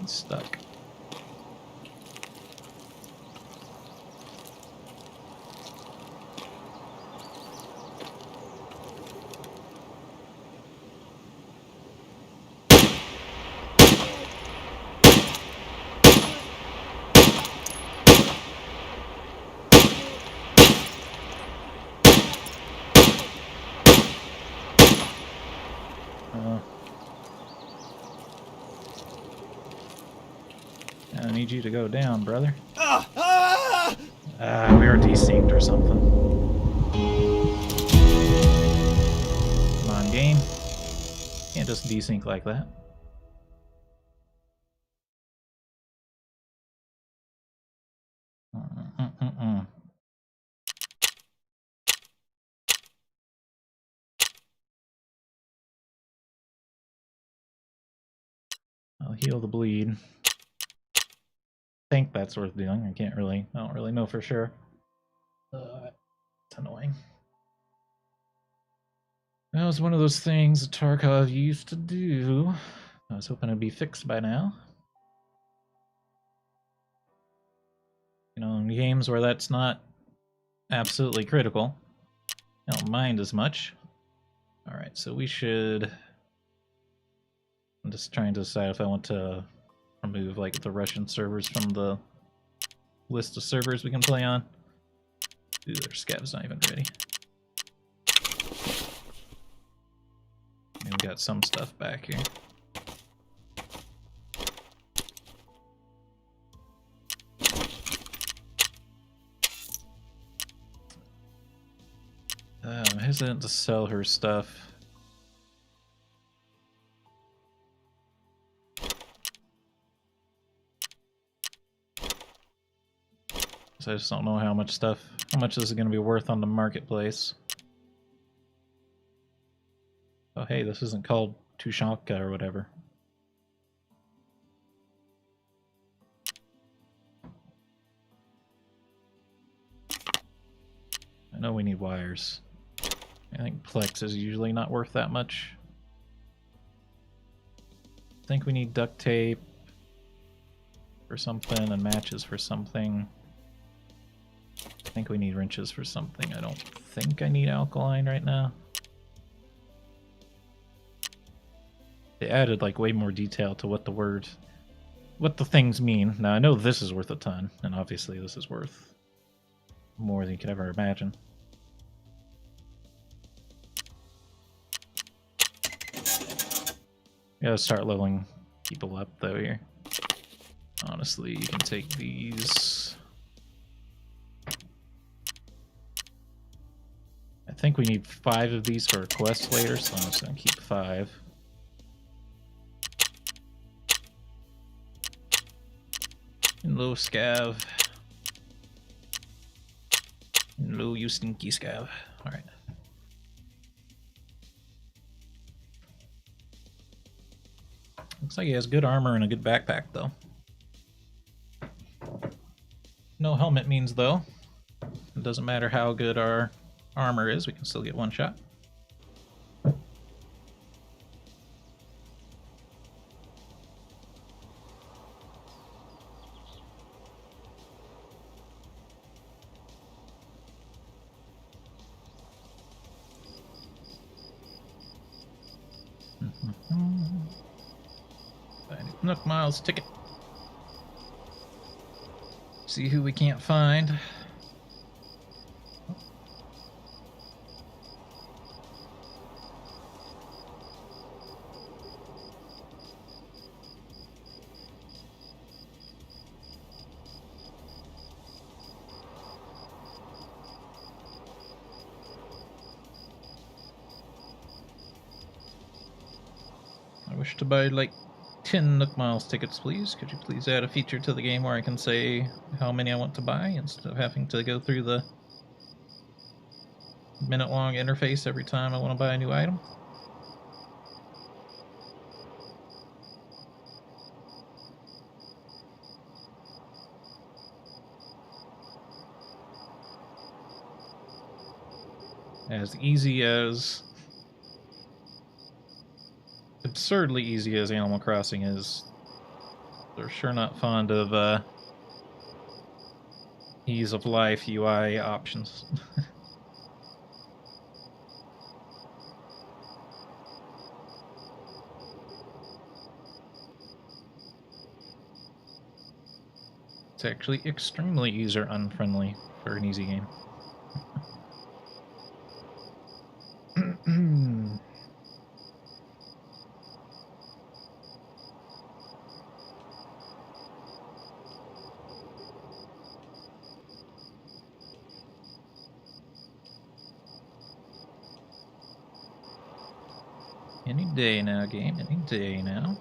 It's stuck. I need you to go down, brother. We were desynced or something. Come on, game. Can't just desync like that. I'll heal the bleed. I think that's worth doing. I don't really know for sure. It's annoying. That was one of those things that Tarkov used to do. I was hoping it'd be fixed by now. You know, in games where that's not absolutely critical, I don't mind as much. Alright, so we should... I'm just trying to decide if I want to remove like the Russian servers from the list of servers we can play on. Ooh, their Scavs not even ready. And we got some stuff back here. I'm hesitant to sell her stuff. So I just don't know how much this is going to be worth on the marketplace. Oh hey, this isn't called Tushanka or whatever. I know we need wires. I think Plex is usually not worth that much. I think we need duct tape for something and matches for something. I think we need wrenches for something. I don't think I need alkaline right now. They added like way more detail to what the things mean. Now I know this is worth a ton, and obviously this is worth more than you could ever imagine. Gotta start leveling people up though here. Honestly, you can take these. I think we need 5 of these for a quest later, so I'm just gonna keep 5. Hello, Scav. Hello, you stinky Scav. Alright. Looks like he has good armor and a good backpack, though. No helmet means, though, it doesn't matter how good our armor is, we can still get one shot. Nook Miles ticket. See who we can't find. I wish to buy like 10 Nook Miles tickets, please. Could you please add a feature to the game where I can say how many I want to buy instead of having to go through the minute-long interface every time I want to buy a new item? As easy as... absurdly easy as Animal Crossing is, they're sure not fond of ease of life UI options. It's actually extremely user unfriendly for an easy game. Any day now, game. Any day now.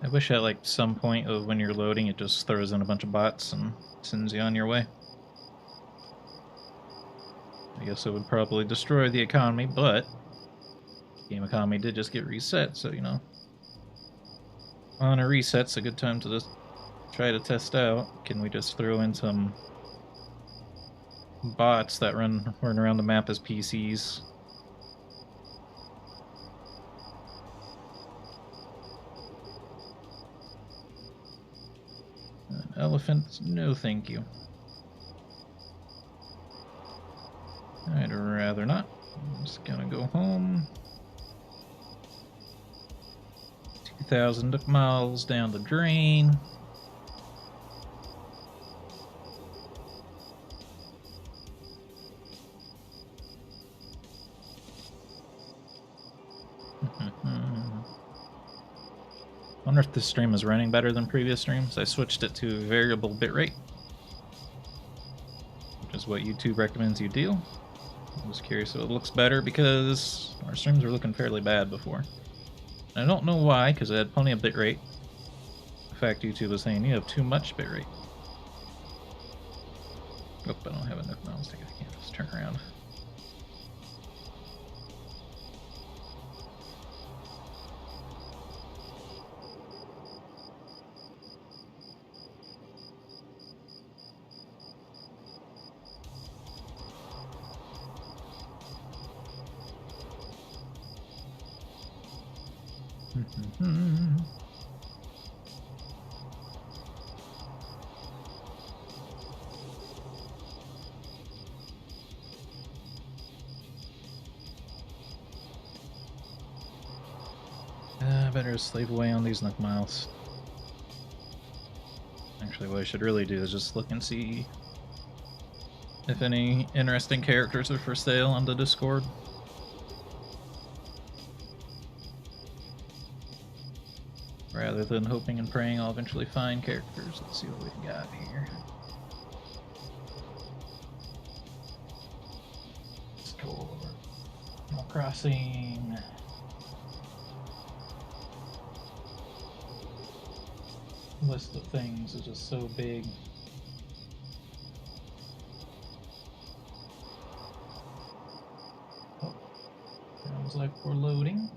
I wish at like some point of when you're loading, it just throws in a bunch of bots and sends you on your way. I guess it would probably destroy the economy, but game economy did just get reset, so you know. On a reset's a good time to just try to test out. Can we just throw in some bots that run around the map as PCs? Elephant, no thank you. I'd rather not. I'm just gonna go home. 2,000 miles down the drain. I wonder if this stream is running better than previous streams. I switched it to variable bitrate, which is what YouTube recommends you do. I'm just curious if it looks better because our streams were looking fairly bad before. I don't know why, because I had plenty of bitrate. In fact, YouTube was saying you have too much bitrate. Oh, I don't have enough mouse to get the canvas. Turn around. Better slave away on these nook miles. Actually, what I should really do is just look and see if any interesting characters are for sale on the Discord. Rather than hoping and praying I'll eventually find characters. Let's see what we've got here. Let's go over Animal Crossing. List of things is just so big. Oh, sounds like we're loading.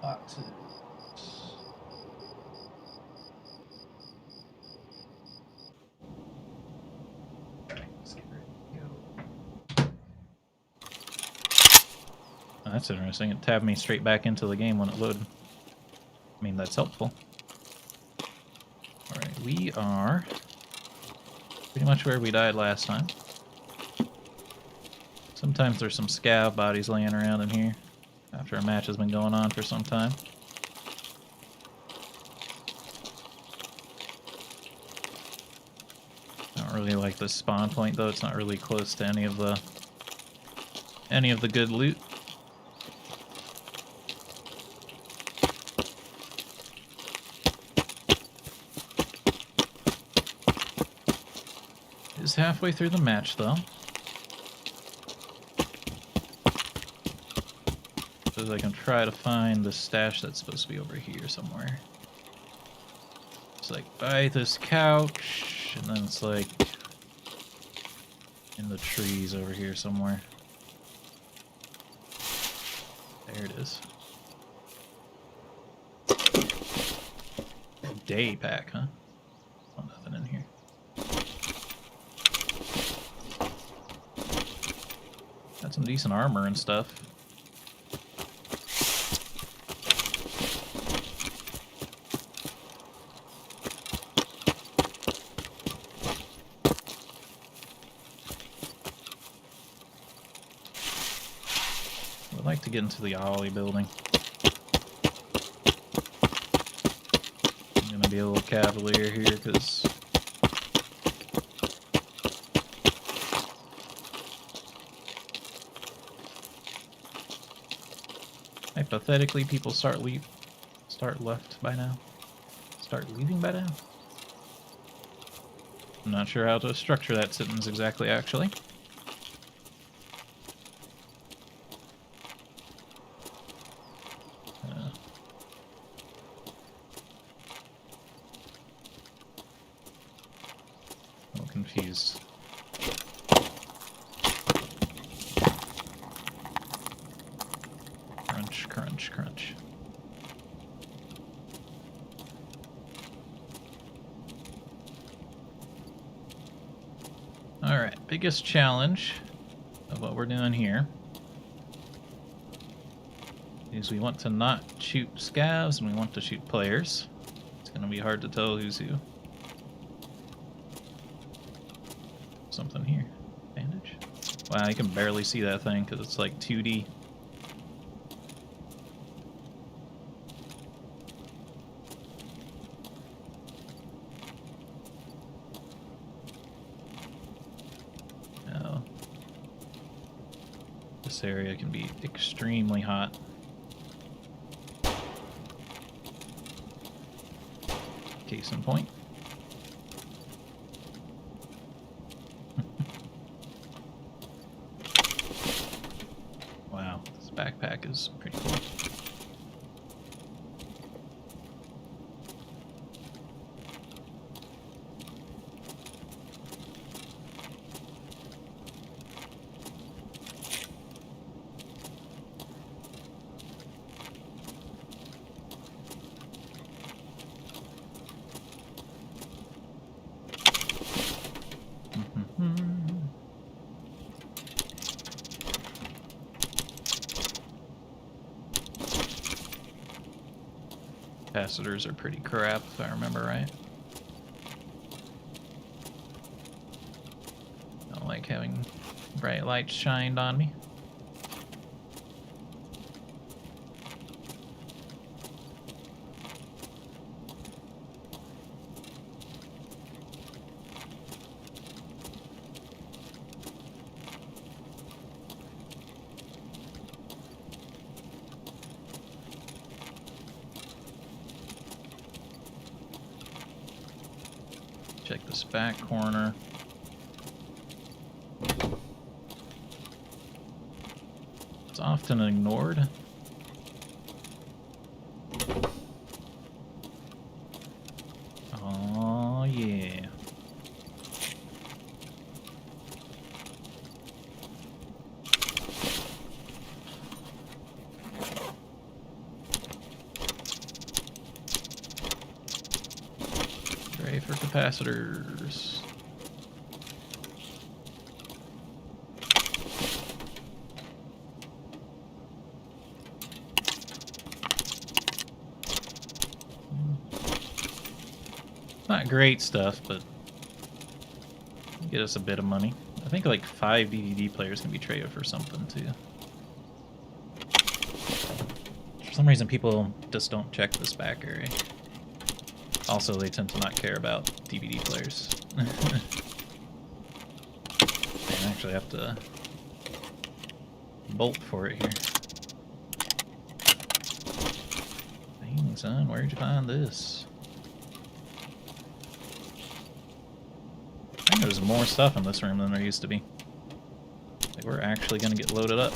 Boxes. Let's get ready to go. Oh, that's interesting. It tabbed me straight back into the game when it loaded. I mean, that's helpful. Alright, we are pretty much where we died last time. Sometimes there's some scav bodies laying around in here after a match has been going on for some time. I don't really like this spawn point though. It's not really close to any of the good loot. It's halfway through the match though. So I can try to find the stash that's supposed to be over here somewhere. It's like by this couch, and then it's like in the trees over here somewhere. There it is. Day pack, huh? Oh, nothing in here. Got some decent armor and stuff. I'd like to get into the Ollie building. I'm gonna be a little cavalier here, because hypothetically people start left by now. Start leaving by now? I'm not sure how to structure that sentence exactly, actually. A little confused. Crunch, crunch, crunch. Alright, biggest challenge of what we're doing here is we want to not shoot scavs and we want to shoot players. It's going to be hard to tell who's who. Something here. Bandage? Wow, you can barely see that thing because it's like 2D. This area can be extremely hot. Case in point. Wow, this backpack is pretty cool. Capacitors are pretty crap, if I remember right. Don't like having bright lights shined on me. Check this back corner. It's often ignored. Oh yeah. Tray for capacitors. Not great stuff, but get us a bit of money. I think like 5 DVD players can be traded for something too. For some reason, people just don't check this back area. Also, they tend to not care about DVD players. I actually have to bolt for it here. Dang, son, where'd you find this? I think there's more stuff in this room than there used to be. Like, we're actually gonna get loaded up.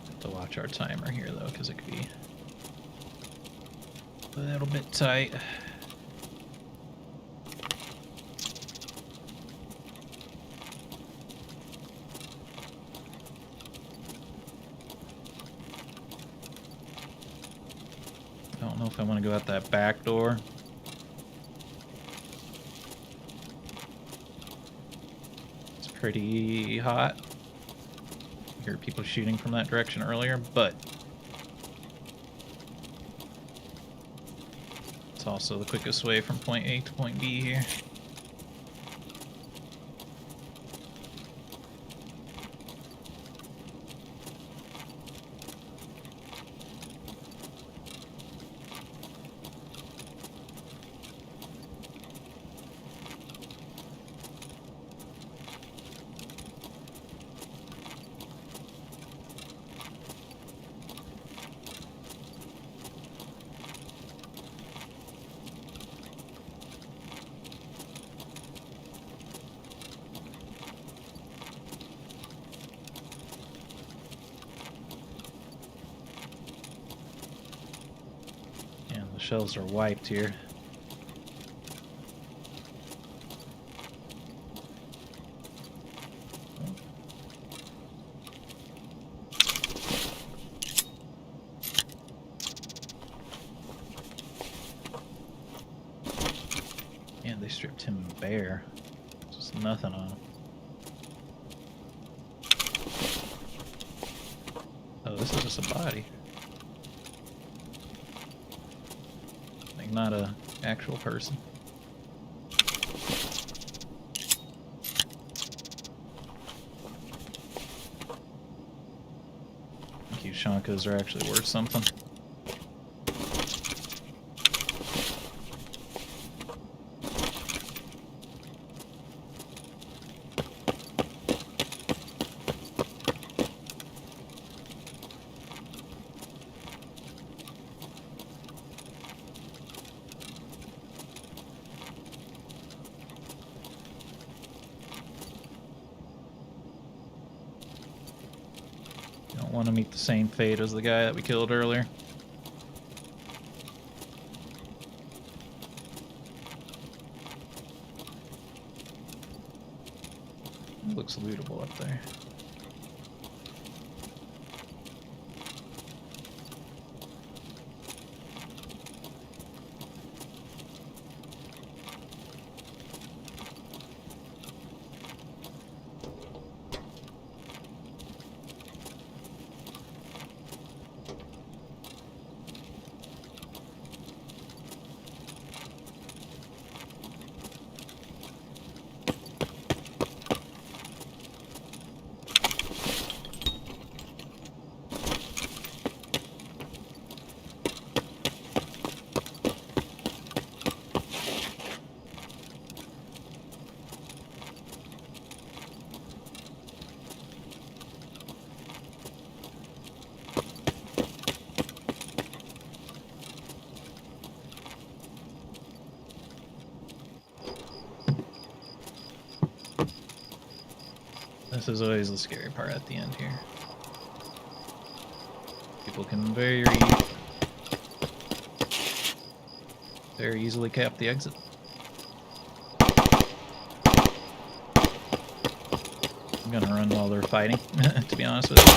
Have to watch our timer here, though, because it could be a little bit tight. I don't know if I want to go out that back door. It's pretty hot. I hear people shooting from that direction earlier, but It's also the quickest way from point A to point B here. The shells are wiped here. And they stripped him bare. Just nothing on him. Oh, this is just a body. Not a actual person. I think Ushankas are actually worth something. Want to meet the same fate as the guy that we killed earlier. It looks lootable up there. This is always the scary part at the end here. People can very easily cap the exit. I'm gonna run while they're fighting, to be honest with you.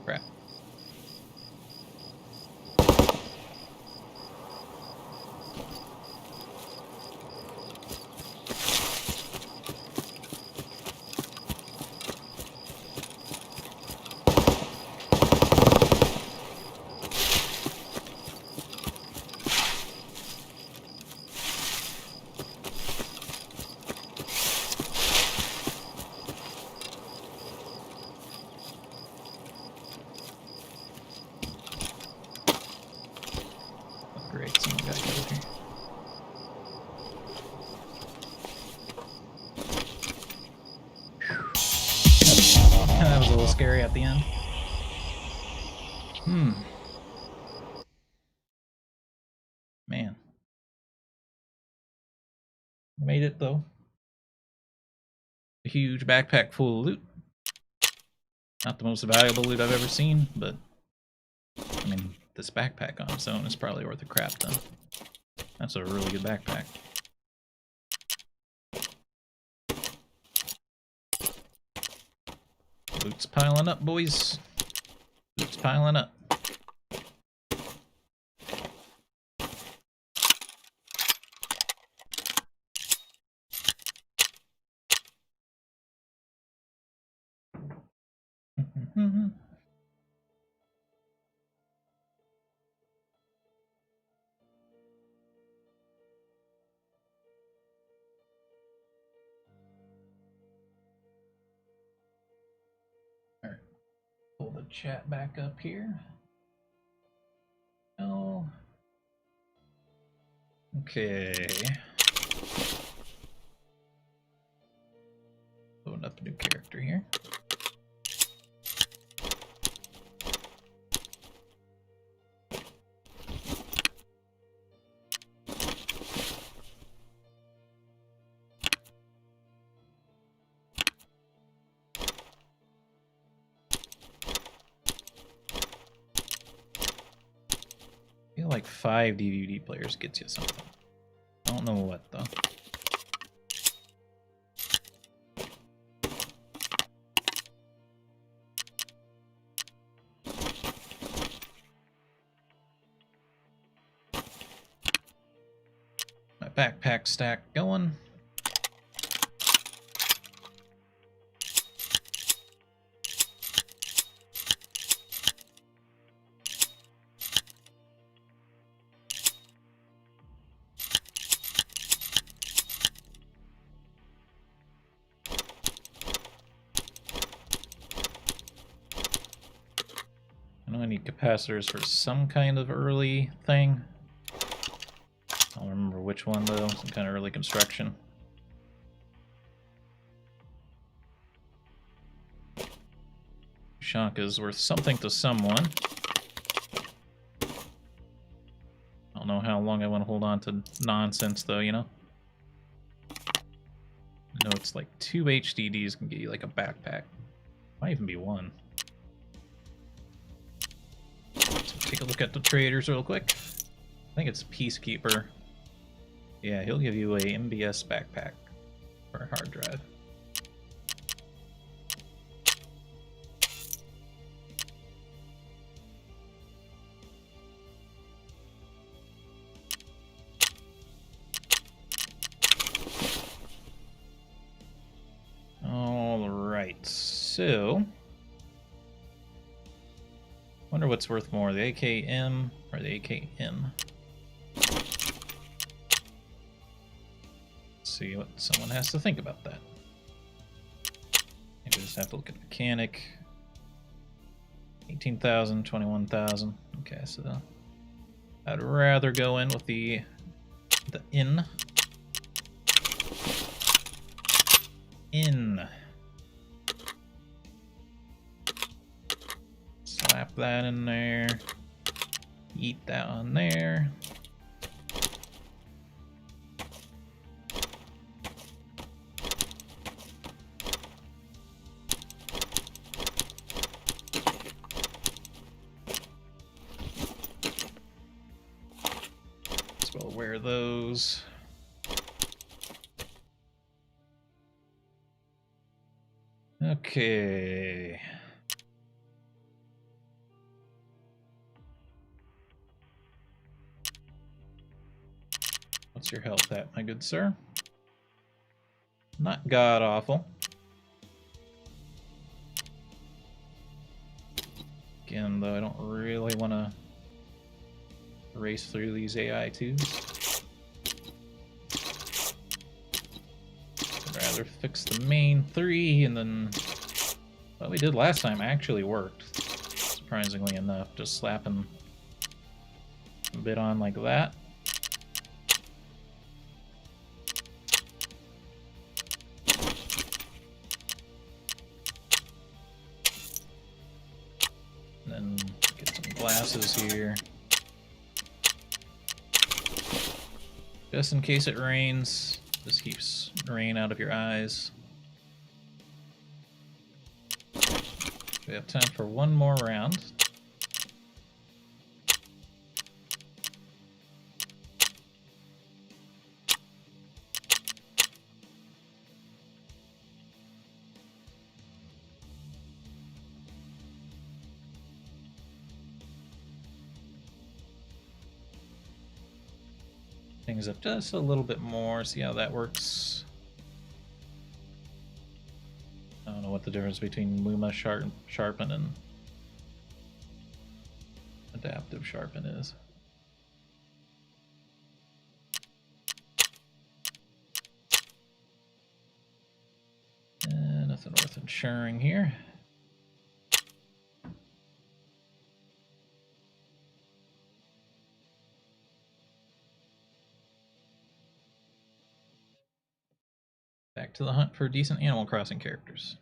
Crap. Great, someone got killed here. That was a little scary at the end. Man. Made it though. A huge backpack full of loot. Not the most valuable loot I've ever seen, but I mean, this backpack on its own is probably worth a crap ton. That's a really good backpack. Loot's piling up, boys. Loot's piling up. Alright, pull the chat back up here. Oh. Okay. Loading up a new character here. I feel like 5 DVD players gets you something. I don't know what though. My backpack stack going. I know I need capacitors for some kind of early thing. I don't remember which one though, some kind of early construction. Shock is worth something to someone. I don't know how long I want to hold on to nonsense though, you know? I know it's like 2 HDDs can get you like a backpack. Might even be 1. Take a look at the traders real quick. I think it's Peacekeeper. Yeah, he'll give you a MBS backpack for a hard drive. Alright, so... wonder what's worth more, the AKM or the AKN? Let's see what someone has to think about that. Maybe just have to look at mechanic. 18,000, 21,000. Okay, so I'd rather go in with the in. Slap that in there. Eat that on there. As well wear those. Okay. What's your health at, my good sir? Not god-awful. Again, though, I don't really want to race through these AI2s. I'd rather fix the main 3, and then what we did last time actually worked, surprisingly enough. Just slapping a bit on like that. And then get some glasses here. Just in case it rains, this keeps rain out of your eyes. We have time for one more round. Things up just a little bit more, see how that works. I don't know what the difference between Luma Sharpen and Adaptive Sharpen is. Nothing worth insuring here. Back to the hunt for decent Animal Crossing characters.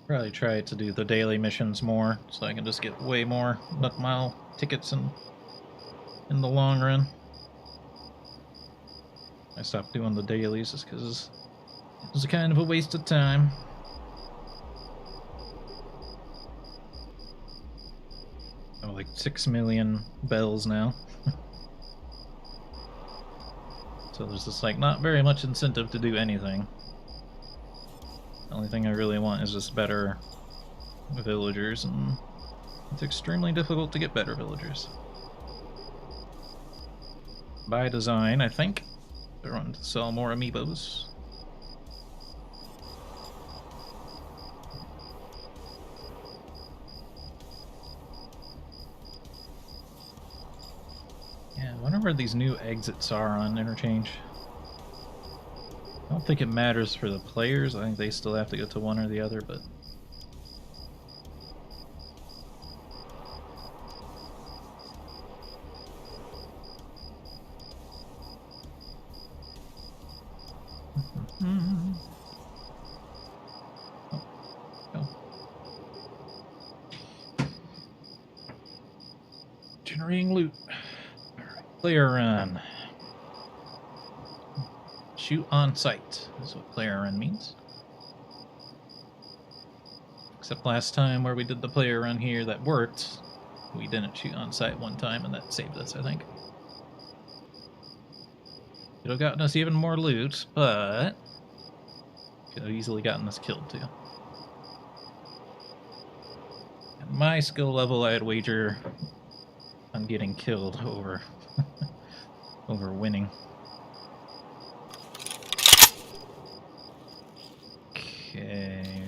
Probably try to do the daily missions more, so I can just get way more Nook Mile tickets in the long run. I stopped doing the dailies just because it was kind of a waste of time. Oh, like 6 million bells now. So there's just like not very much incentive to do anything. The only thing I really want is just better villagers, and it's extremely difficult to get better villagers. By design, I think. They're wanting to sell more amiibos. Yeah, I wonder where these new exits are on Interchange. I don't think it matters for the players. I think they still have to go to one or the other, but... Generating loot. Alright, player run. Shoot on sight is what player run means. Except last time where we did the player run here that worked, we didn't shoot on sight one time and that saved us, I think. Could have gotten us even more loot, but could have easily gotten us killed too. At my skill level, I'd wager on getting killed over over winning. Okay.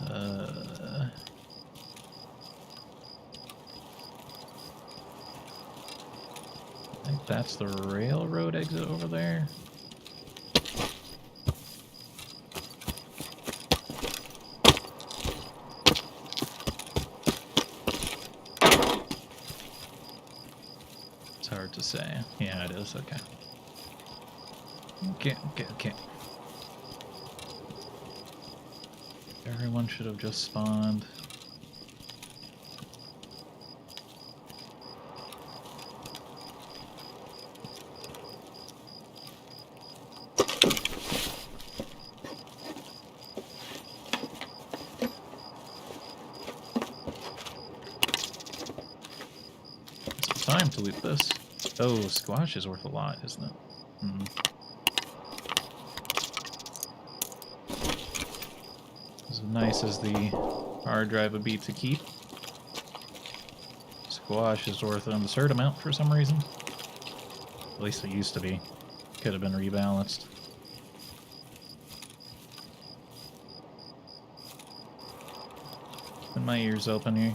I think that's the railroad exit over there. It's hard to say. Yeah, it is. Okay. Okay. Everyone should have just spawned. It's time to loot this. Oh, squash is worth a lot, isn't it? As nice as the hard drive would be to keep, squash is worth an absurd amount for some reason. At least it used to be. Could have been rebalanced. Keeping my ears open here.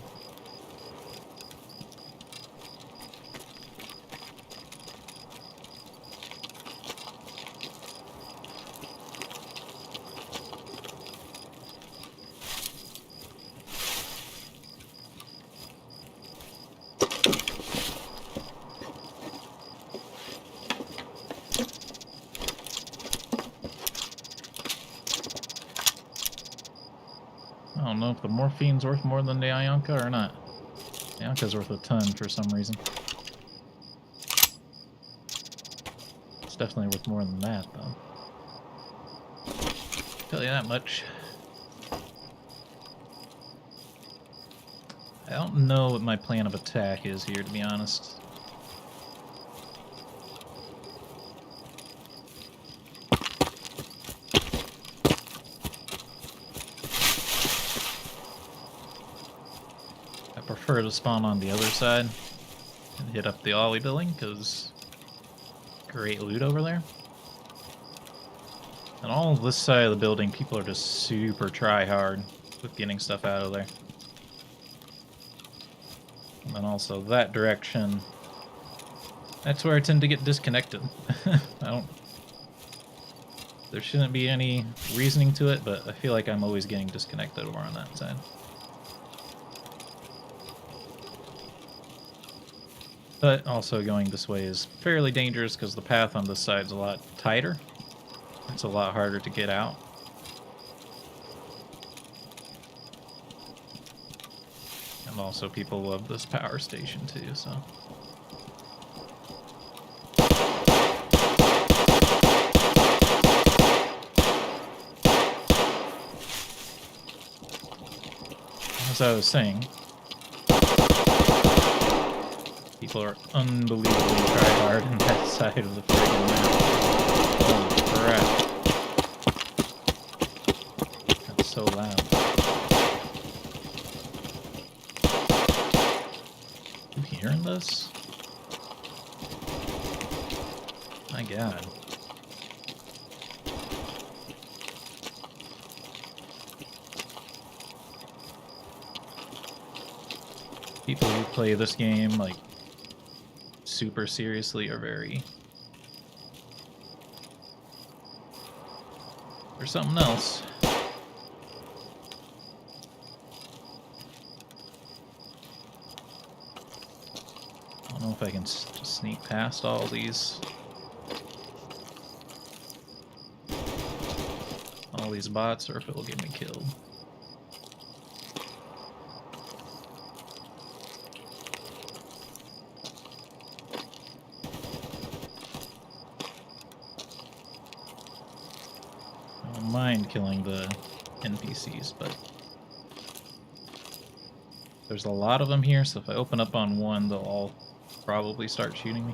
I don't know if the morphine's worth more than the Ionka or not. The Ionka's worth a ton for some reason. It's definitely worth more than that, though. Tell you that much. I don't know what my plan of attack is here, to be honest. I prefer to spawn on the other side and hit up the ollie building, because great loot over there. And all this side of the building, people are just super try-hard with getting stuff out of there. And then also that direction, that's where I tend to get disconnected. There shouldn't be any reasoning to it, but I feel like I'm always getting disconnected over on that side. But also going this way is fairly dangerous because the path on this side is a lot tighter. It's a lot harder to get out. And also people love this power station too, so. As I was saying, people are unbelievably try-hard on that side of the friggin' map. Holy crap. That's so loud. You hearing this? My god. People who play this game, like, super seriously are very... They're something else. I don't know if I can just sneak past all these bots or if it'll get me killed. I don't mind killing the NPCs, but there's a lot of them here, so if I open up on one, they'll all probably start shooting me.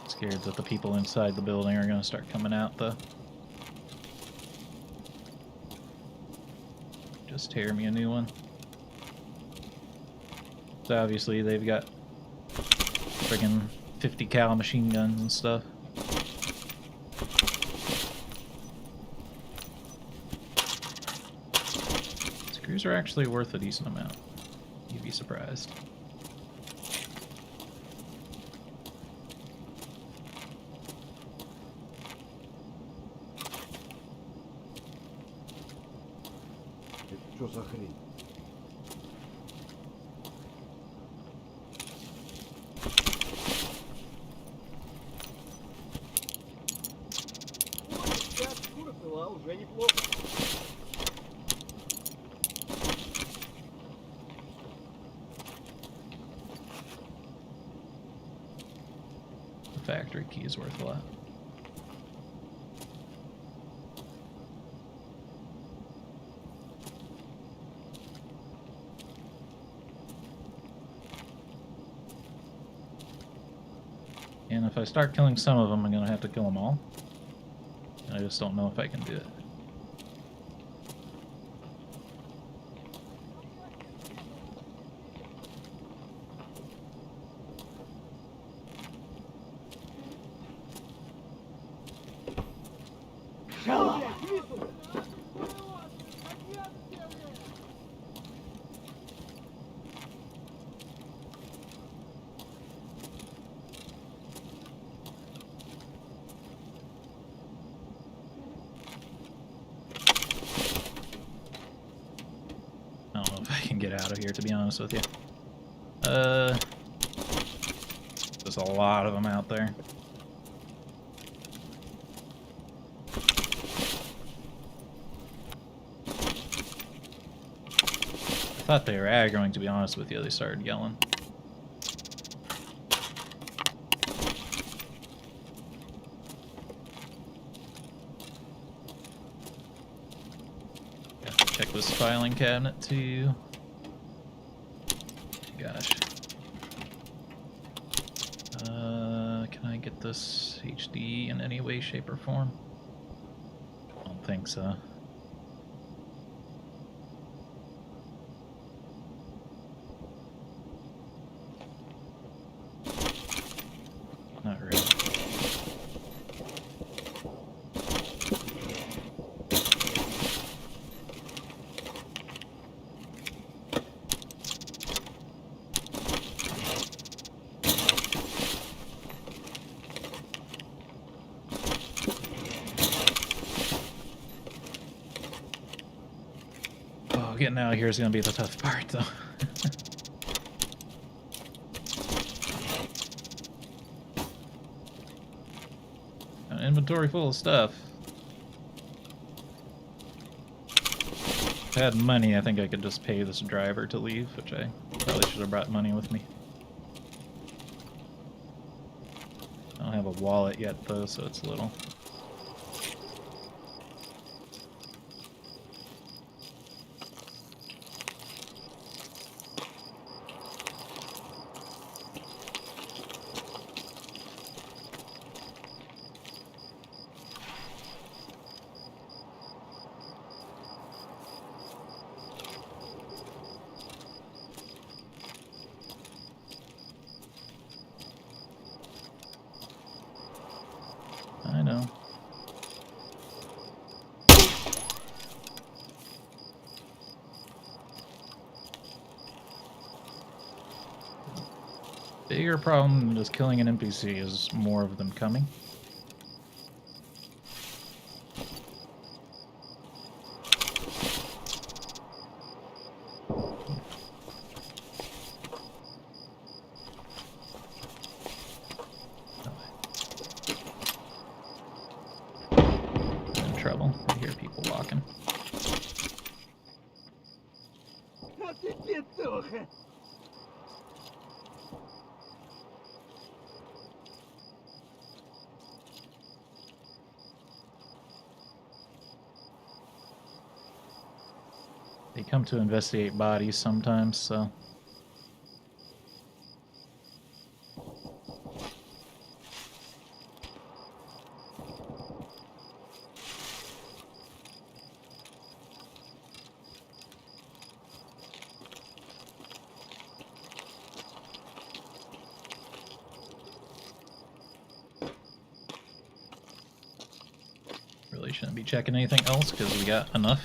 Scared that the people inside the building are going to start coming out, though. Just tear me a new one. So obviously they've got friggin' 50 cal machine guns and stuff. Screws are actually worth a decent amount. You'd be surprised. Что за хрень? Сейчас шкура была уже неплохо. The factory key is worth a lot. And if I start killing some of them, I'm going to have to kill them all. And I just don't know if I can do it. I don't know if I can get out of here, to be honest with you. There's a lot of them out there. thought they were aggroing, to be honest with you. They started yelling. Have to check this filing cabinet too. Gosh. Can I get this HD in any way, shape, or form? I don't think so. Not really. Oh, getting out of here is going to be the tough part, though. An inventory full of stuff. If I had money, I think I could just pay this driver to leave, which I probably should have brought money with me. I don't have a wallet yet, though, so it's a little... I know. Bigger problem than just killing an NPC is more of them coming. In trouble. I hear people walking. А тебе тоже. They come to investigate bodies sometimes, so... Really shouldn't be checking anything else because we got enough.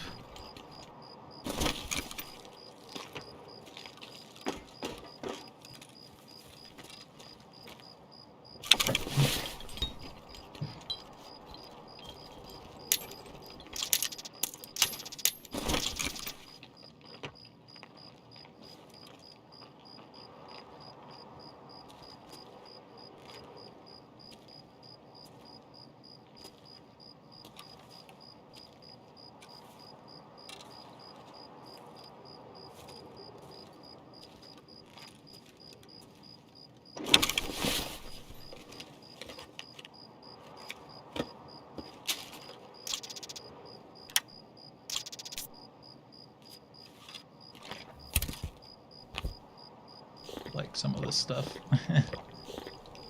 Like some of this stuff.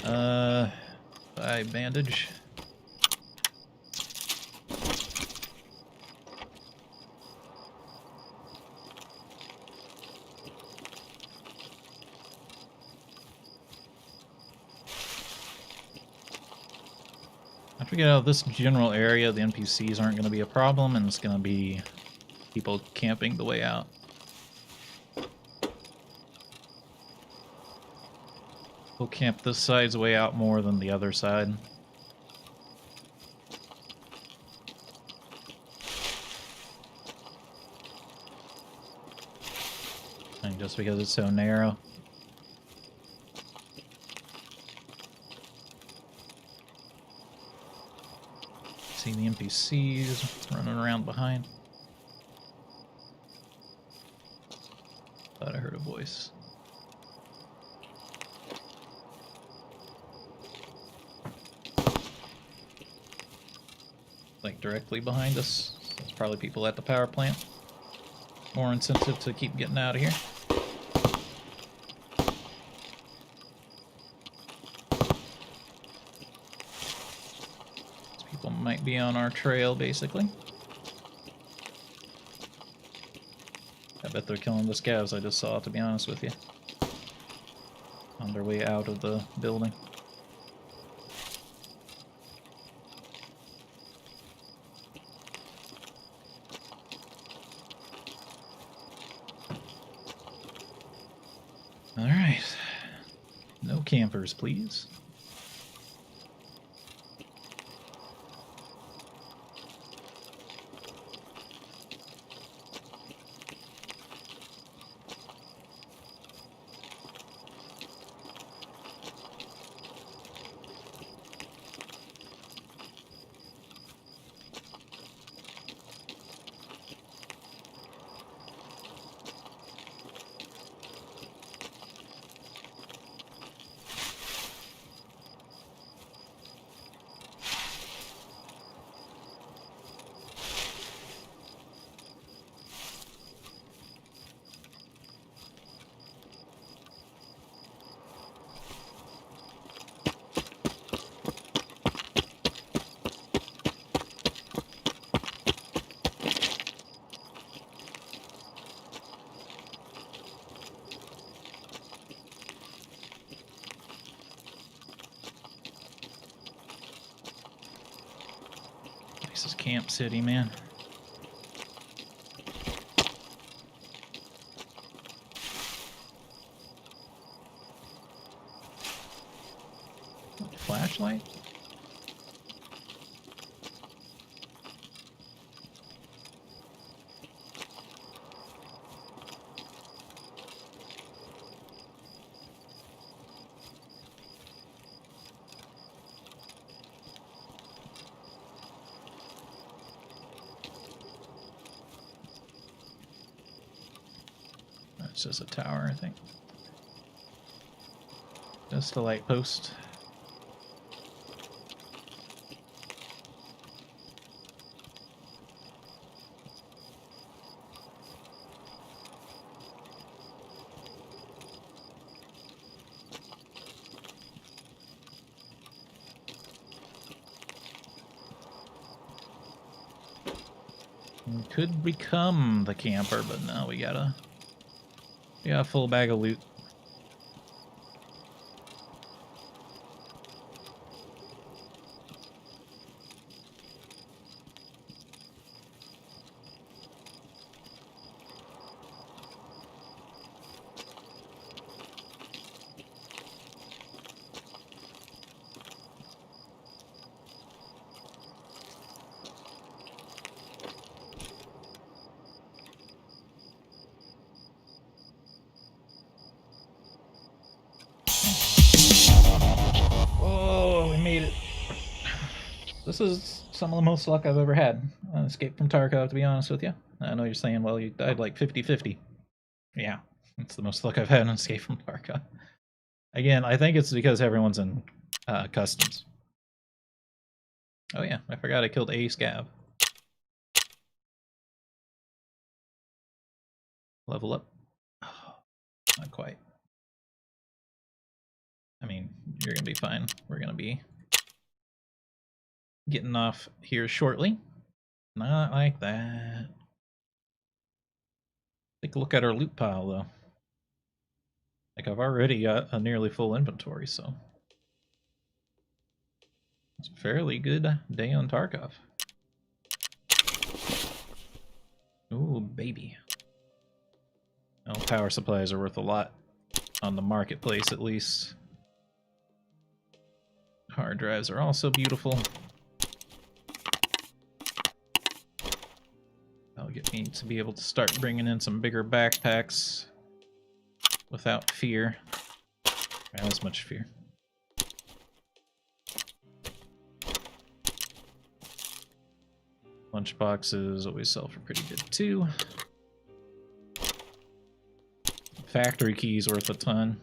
Buy bandage. After we get out of this general area, the NPCs aren't going to be a problem, and it's going to be people camping the way out. We'll camp this side's way out more than the other side. And just because it's so narrow. See the NPCs running around behind. Thought I heard a voice. Like directly behind us. So it's probably people at the power plant. More incentive to keep getting out of here. These people might be on our trail, basically. I bet they're killing the scavs I just saw, to be honest with you. On their way out of the building. Alright. No campers, please. This is Camp City, man. Flashlight? That's just a tower, I think. Just a light post. We could become the camper, but no, we got a full bag of loot. This is some of the most luck I've ever had on Escape from Tarkov, to be honest with you. I know you're saying, well, you died like 50-50. Yeah, it's the most luck I've had on Escape from Tarkov. Again, I think it's because everyone's in customs. Oh yeah, I forgot I killed a scav. Level up. Oh, not quite. I mean, you're gonna be fine. We're gonna be getting off here shortly. Not like that. Take a look at our loot pile, though. Like, I've already got a nearly full inventory, so... It's a fairly good day on Tarkov. Ooh, baby. Well, power supplies are worth a lot. On the marketplace, at least. Hard drives are also beautiful. That'll get me to be able to start bringing in some bigger backpacks without fear. Not as much fear. Lunch boxes always sell for pretty good too. factory keys worth a ton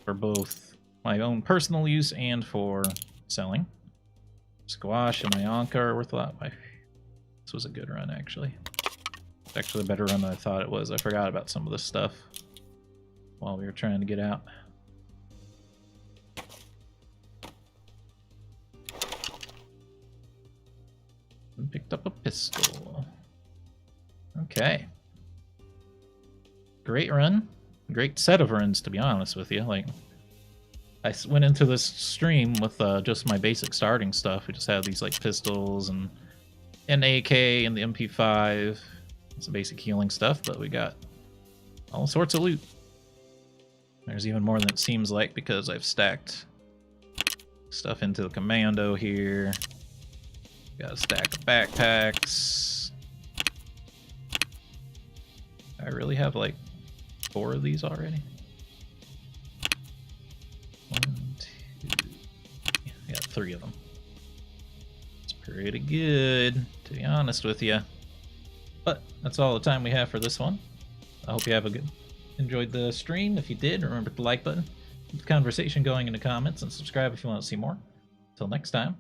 for both my own personal use and for selling. Squash and Ionka are worth a lot. This was a good run, actually. It's actually a better run than I thought it was. I forgot about some of this stuff while we were trying to get out. And picked up a pistol. Okay. Great run. Great set of runs, to be honest with you. Like, I went into this stream with just my basic starting stuff. We just had these like pistols and an AK and the MP5, some basic healing stuff, but we got all sorts of loot. There's even more than it seems like because I've stacked stuff into the commando here. Got a stack of backpacks. I really have like 4 of these already. 1, 2. Yeah, I got 3 of them. It's pretty good, to be honest with you. But that's all the time we have for this one. I hope you have enjoyed the stream. If you did, remember the like button, keep the conversation going in the comments, and subscribe if you want to see more. Until next time,